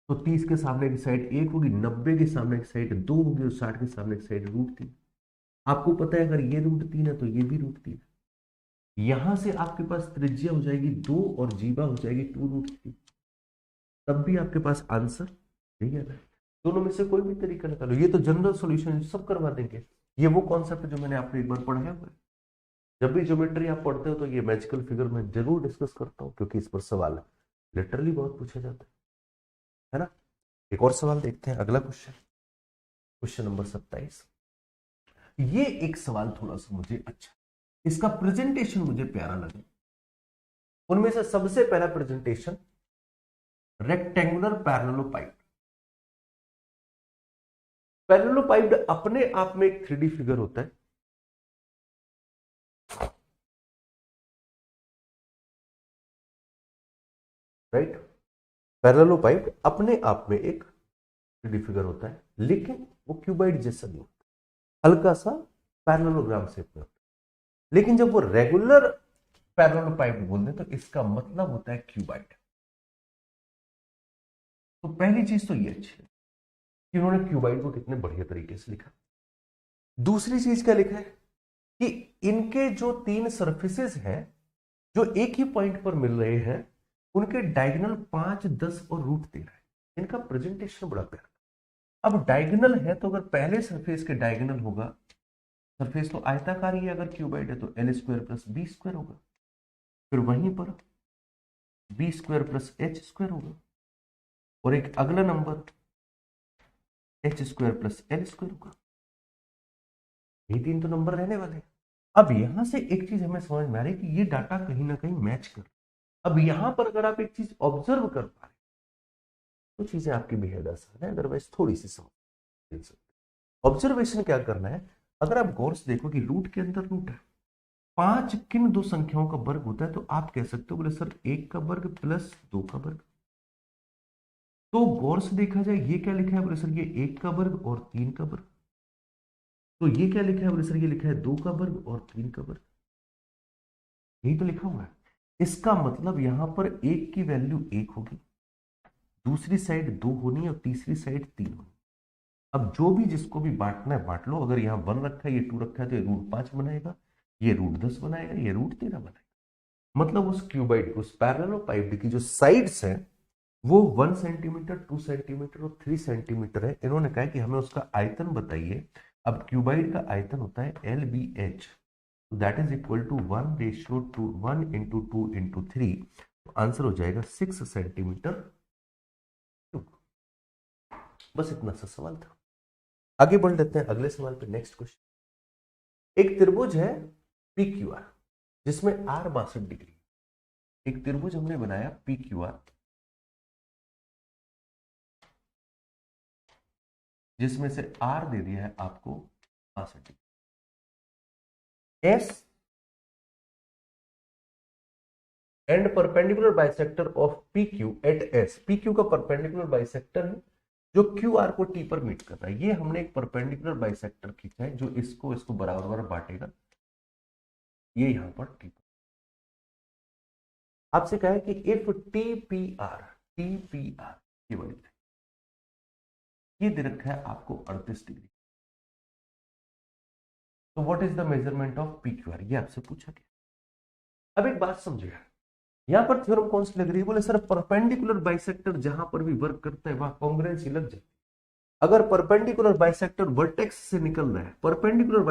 तो 30 के सामने की साइड 1 होगी, 90 के सामने की साइड 2 होगी और 60 के सामने की साइड √3। आपको पता है अगर ये √3 है तो ये भी √3। यहां से आपके पास त्रिज्या हो जाएगी 2 और जीवा हो जाएगी 2√3। तब भी आपके पास आंसर यही है। दोनों में से कोई भी तरीका निकालो, ये तो जनरल सॉल्यूशन सब करवा देंगे। ये वो कॉन्सेप्ट जो मैंने आपको एक बार पढ़ाया हुआ है। जब भी ज्योमेट्री आप पढ़ते हो तो ये मैजिकल फिगर मैं जरूर डिस्कस करता हूँ क्योंकि इस पर सवाल लिटरली बहुत पूछा जाता है ना। एक और सवाल देखते हैं, अगला क्वेश्चन, क्वेश्चन नंबर 27। ये एक सवाल थोड़ा सा मुझे अच्छा, इसका प्रेजेंटेशन मुझे प्यारा लगा। उनमें से सबसे पहला प्रेजेंटेशन रेक्टेंगुलर पैरेललोपाइड। पैरेललोपाइड अपने आप में एक 3D फिगर होता है। राइट, पैरेललोपाइड अपने आप में एक 3D फिगर होता है, लेकिन वो क्यूबाइड जैसा नहीं होता, हल्का सा पैरेललोग्राम शेप में होता है। लेकिन जब वो रेगुलर पैरेललोपाइड बोलते हैं तो इसका मतलब होता है क्यूबाइड। तो पहली चीज तो ये अच्छी है कि उन्होंने क्यूबाइड को कितने बढ़िया तरीके से लिखा। दूसरी चीज क्या लिखा है कि इनके जो 3 सरफेसेस हैं जो एक ही पॉइंट पर मिल रहे हैं उनके डायगोनल 5, 10 और √13 है। इनका प्रेजेंटेशन बड़ा प्यारा। अब डायगोनल है तो अगर पहले सरफेस के डायगोनल होगा, सरफेस तो आयताकार ही है, अगर क्यूबाइड है तो L² + B² होगा। फिर वहीं पर B² + H² होगा और एक अगला नंबर H² + L² होगा। ये 3 तो नंबर रहने वाले हैं। अब यहां से एक चीज हमें समझ में आ रही है कि ये डाटा कहीं ना कहीं मैच कर। अब यहां पर अगर आप एक चीज ऑब्जर्व कर पा रहे तो चीजें आपकी बेहद आसान है, अदरवाइज थोड़ी सी समझ सकते। ऑब्जर्वेशन क्या करना है, अगर आप गौर से देखो कि रूट के अंदर रूट है, 5 किन 2 संख्याओं का वर्ग होता है तो आप कह सकते हो बोले सर 1 का वर्ग + 2 का वर्ग। तो गौर से देखा जाए ये क्या लिखा है बोले सर ये 1 का वर्ग और 3 का वर्ग। तो ये क्या लिखा है बोले सर ये लिखा है 2 का वर्ग और 3 का वर्ग। यही तो लिखा हुआ है। इसका मतलब यहां पर 1 की वैल्यू 1 होगी, दूसरी साइड 2 होनी है और तीसरी साइड 3 होनी। अब जो भी जिसको भी बांटना है बांट लो। अगर यहाँ 1 रखा है, ये 2 रखा है तो ये √5 बनाएगा, ये √10 बनाएगा, ये √13 बनाएगा। मतलब उस क्यूबाइड उस पैरेललोपाइड की जो साइड्स हैं वो 1 सेंटीमीटर, 2 सेंटीमीटर और 3 सेंटीमीटर है। इन्होंने कहा कि हमें उसका आयतन बताइए। अब क्यूबाइड का आयतन होता है LBH, that is equal to 1:1 × 2 × 3। तो आंसर हो जाएगा 6 सेंटीमीटर। बस इतना सा सवाल था। आगे बढ़ लेते हैं अगले सवाल पे। नेक्स्ट क्वेश्चन, एक त्रिभुज है पी क्यू आर जिसमें आर 62 डिग्री। एक त्रिभुज हमने बनाया पी क्यू आर जिसमें से आर दे दिया है आपको 62 डिग्री। S and perpendicular bisector of P Q at S. P Q का परपेंडिकुलर बाइसेक्टर है जो क्यू आर को टी पर मीट कर रहा है। ये हमने एक परपेंडिकुलर बाइसेक्टर खींचा है जो इसको बराबर बराबर बांटेगा। ये यहां पर टी पर आपसे कहा है कि इफ टी पी आर ये वाली ये दे रखा है आपको 38 डिग्री, तो what is the measurement of P Q R, ये आपसे पूछा गया। अब एक बात समझिएगा, यहां पर थ्योरम कौन सी लग रही है? बोले सर परपेंडिकुलर बाइसेक्टर जहां पर भी वर्क करता है वहां कांग्रुएंस लग जाती है। अगर परपेंडिकुलर बाइसेक्टर वर्टेक्स से निकल रहा है, परपेंडिकुलर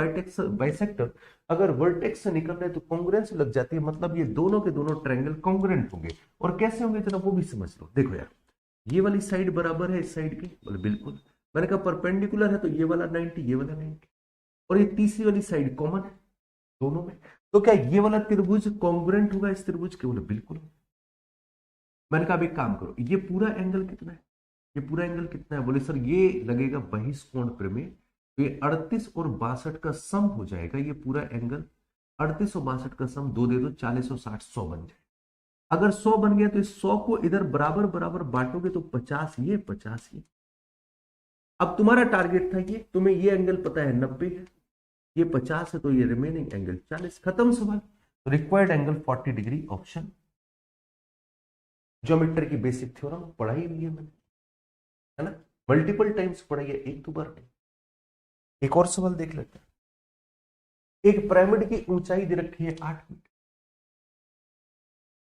बाइसेक्टर अगर वर्टेक्स से निकल रहा है तो कांग्रुएंस लग जाती है, मतलब ये दोनों के दोनों ट्रायंगल कांग्रुएंट होंगे। और कैसे होंगे जरा वो भी समझ लो। देखो यार, ये वाली साइड बराबर है इस साइड की, बोले बिल्कुल। मैंने कहा परपेंडिकुलर है तो ये वाला 90 ये वाला 90, और ये तीसरी वाली साइड कॉमन है दोनों में, तो क्या ये वाला त्रिभुज कांग्रुएंट होगा इस त्रिभुज के? बोले बिल्कुल। मैंने कहा अब एक काम करो, ये पूरा एंगल कितना है? ये पूरा एंगल कितना है? बोले सर ये लगेगा बहिष्कोण प्रमेय, तो ये 38 और 62 का सम हो जाएगा। ये पूरा एंगल 38 और 62 का सम 2 दे दो, 40 और 60 100 बन जाए। अगर 100 बन गया तो इस 100 को इधर बराबर बराबर बांटोगे तो 50 ये 50 ये। अब तुम्हारा टारगेट था ये, तुम्हें ये एंगल पता है 90 है, ये 50 है, तो ये रिमेनिंग एंगल 40। खत्म सवाल। Required angle 40 degree option. Geometry की बेसिक थ्योरम पढ़ाई हुई है मैंने, है ना, मल्टीपल टाइम्स पढ़ाई है, एक दो बार नहीं। एक और सवाल देख लेते हैं। एक पिरामिड की ऊंचाई दे रखी है 8 मीटर।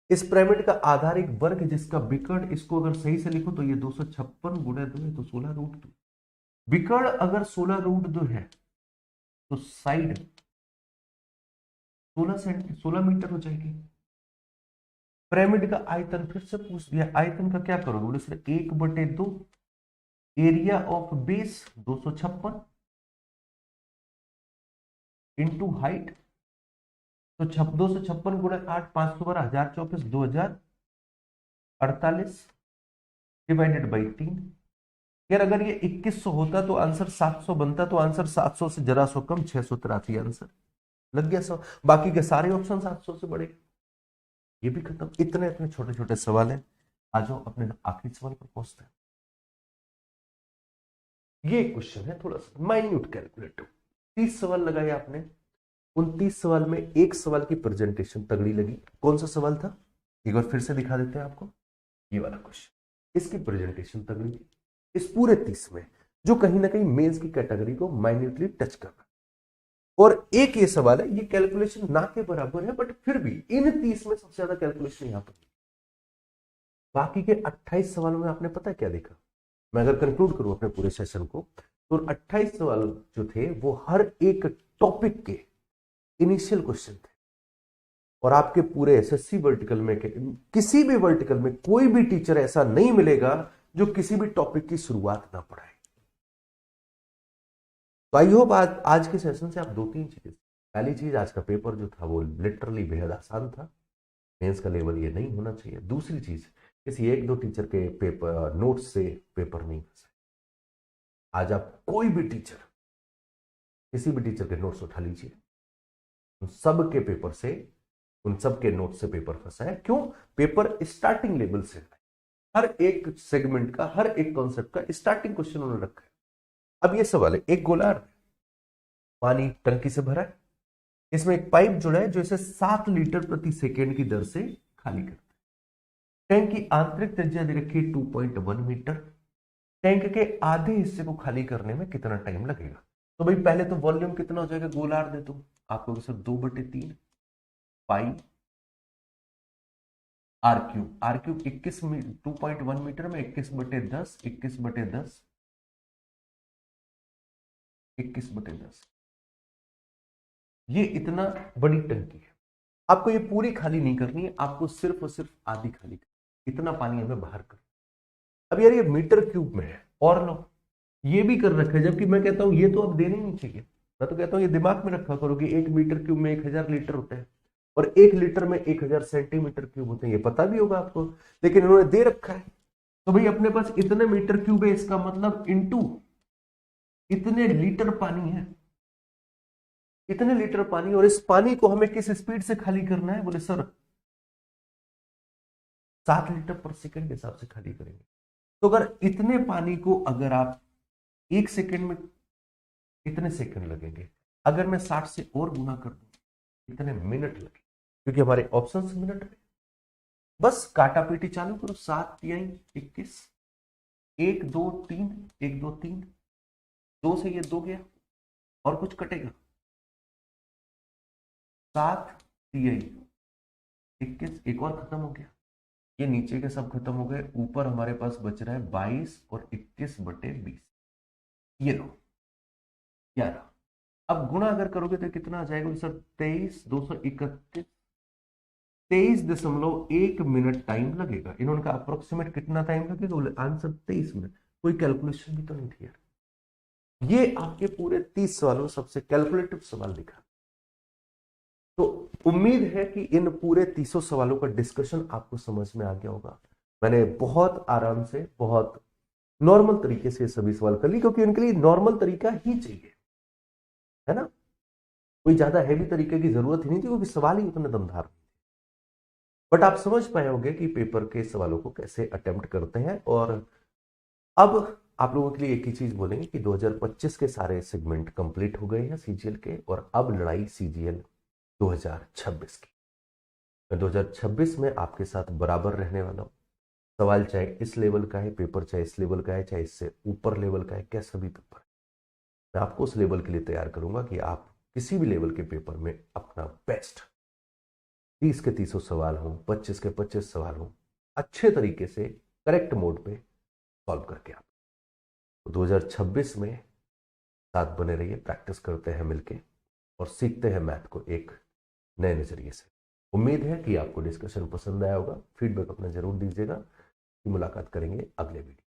इस पिरामिड का आधार एक वर्ग है जिसका विकर्ण, इसको अगर सही से लिखो तो ये 256 गुणा 2 है तो 16√2। विकर्ण अगर 16√2 है तो साइड 16 मीटर हो जाएगी। पिरामिड का आयतन फिर से पूछ दिया, आयतन का क्या करोगे? बोले sir 1/2, area of base 256 into height, तो 256 गुणा 8 512 1024 2048 डिवाइडेड बाई 3। यार अगर ये 2100 होता तो आंसर 700 बनता, तो आंसर 700 से जरा सो कम 683 आंसर लग गया। सब बाकी के सारे ऑप्शन 700 से बड़े, ये भी खत्म। इतने इतने छोटे छोटे सवाल हैं। आ जाओ अपने आखिरी सवाल पर पहुंचते हैं। ये क्वेश्चन है थोड़ा सा माइन्यूट कैलकुलेटिव। 30 सवाल लगाए आपने, उन 30 सवाल में एक सवाल की प्रेजेंटेशन तगड़ी लगी। कौन सा सवाल था? एक बार फिर से दिखा देते हैं आपको। ये वाला क्वेश्चन, इसकी प्रेजेंटेशन तगड़ी थी। इस पूरे 30 में जो कहीं ना कहीं मेंस की कैटेगरी को माइन्यूटली टच कर रहा है। और एक ये सवाल है, ये कैलकुलेशन ना के बराबर है, बट फिर भी इन 30 में सबसे ज्यादा कैलकुलेशन यहां पर। बाकी के 28 सवालों में आपने पता क्या देखा? मैं अगर कंक्लूड करूं अपने पूरे सेशन को, तो 28 सवाल जो थे वो हर एक टॉपिक के इनिशियल क्वेश्चन थे। और आपके पूरे एसएससी वर्टिकल में, किसी भी वर्टिकल में कोई भी टीचर ऐसा नहीं मिलेगा जो किसी भी टॉपिक की शुरुआत ना पढ़ाए। तो आई होप आज के सेशन से आप 2-3 चीजें। पहली चीज, आज का पेपर जो था वो लिटरली बेहद आसान था, मेंस का लेवल ये नहीं होना चाहिए। दूसरी चीज, किसी 1-2 टीचर के पेपर नोट्स से पेपर नहीं फंसा। आज आप कोई भी टीचर, किसी भी टीचर के नोट्स उठा लीजिए, उन सब के पेपर से, उन सब के नोट से पेपर फंसा है। क्यों? पेपर स्टार्टिंग लेवल से, हर एक सेगमेंट का, हर एक कॉन्सेप्ट का स्टार्टिंग क्वेश्चन उन्होंने रखा है। अब ये सवाल है, एक गोलार्ध पानी टंकी से भरा है, इसमें एक पाइप जुड़ा है जो इसे 7 लीटर प्रति सेकेंड की दर से खाली करता है। टैंक की आंतरिक त्रिज्या दे रखी है 2.1 मीटर। टैंक के आधे हिस्से को खाली करने में कितना टाइम लगेगा? तो भाई पहले तो वॉल्यूम कितना हो जाएगा गोलार्ध है तो आपको sir 2/3 pi r cube. 21 2.1 metre में 21/10 21/10 21/10, ये इतना बड़ी टंकी है। आपको ये पूरी खाली नहीं करनी है, आपको सिर्फ और सिर्फ आधी खाली करनी है। इतना पानी हमें बाहर कर। अब यार ये मीटर क्यूब में है, और लो ये भी कर रखा है, जबकि मैं कहता हूं ये तो अब देने ही नहीं चाहिए। मैं तो कहता हूं ये दिमाग में रखा करो कि 1 मीटर क्यूब में 1000 लीटर होते हैं और 1 लीटर में 1000 सेंटीमीटर क्यूब होते हैं, ये पता भी होगा आपको, लेकिन इन्होंने दे रखा है। तो भाई अपने पास इतने मीटर क्यूब है, इसका मतलब इनटू इतने लीटर पानी है, इतने लीटर पानी, और इस पानी को हमें किस स्पीड से खाली करना है? बोले सर 7 लीटर पर सेकंड के हिसाब से खाली करेंगे। तो अगर इतने पानी को अगर आप 1 सेकंड में, इतने सेकंड लगेंगे, अगर मैं 60 से और गुना कर दूं इतने मिनट लगे, क्योंकि हमारे ऑप्शन मिनट में। बस काटा पीटी चालू करो, 7 तिहाई 21, 1 2 3, 1 2 3, 2 से ये 2 गया और कुछ कटेगा, 7 तिहाई 21, एक और खत्म हो गया, ये नीचे के सब खत्म हो गए, ऊपर हमारे पास बच रहा है 22 और 21/20, ये लो 11। अब गुणा अगर करोगे तो कितना आ जाएगा सर? 23 231, 23.1 मिनट टाइम लगेगा। इन्होंने कहा अप्रोक्सीमेट कितना टाइम लगेगा? बोले आंसर 23 मिनट। कोई कैलकुलेशन भी तो नहीं थी यार। ये आपके पूरे 30 सवालों में सबसे कैलकुलेटिव सवाल लिखा। तो उम्मीद है कि इन पूरे 300 सवालों का डिस्कशन आपको समझ में आ गया होगा। मैंने बहुत आराम से, बहुत नॉर्मल तरीके से सभी सवाल कर लिए, क्योंकि उनके लिए नॉर्मल तरीका ही चाहिए, है ना। कोई ज्यादा हैवी तरीके की जरूरत ही नहीं थी, क्योंकि सवाल ही उतने दमदार। बट आप समझ पाए होंगे कि पेपर के सवालों को कैसे अटेम्प्ट करते हैं। और अब आप लोगों के लिए एक ही चीज बोलेंगे कि 2025 के सारे सेगमेंट कंप्लीट हो गए हैं सीजीएल के, और अब लड़ाई सीजीएल 2026 की। मैं 2026 में आपके साथ बराबर रहने वाला हूं। सवाल चाहे इस लेवल का है, पेपर चाहे इस लेवल का है, चाहे इससे ऊपर लेवल का है, कैसा भी पेपर है, मैं आपको उस लेवल के लिए तैयार करूंगा कि आप किसी भी लेवल के पेपर में अपना बेस्ट 30 के 300 सवाल हों, 25 के 25 सवाल हों, अच्छे तरीके से करेक्ट मोड पे सॉल्व करके आप तो 2026 में साथ बने रहिए। प्रैक्टिस करते हैं मिलके और सीखते हैं मैथ को एक नए नजरिए से। उम्मीद है कि आपको डिस्कशन पसंद आया होगा। फीडबैक अपना जरूर दीजिएगा। मुलाकात करेंगे अगले वीडियो।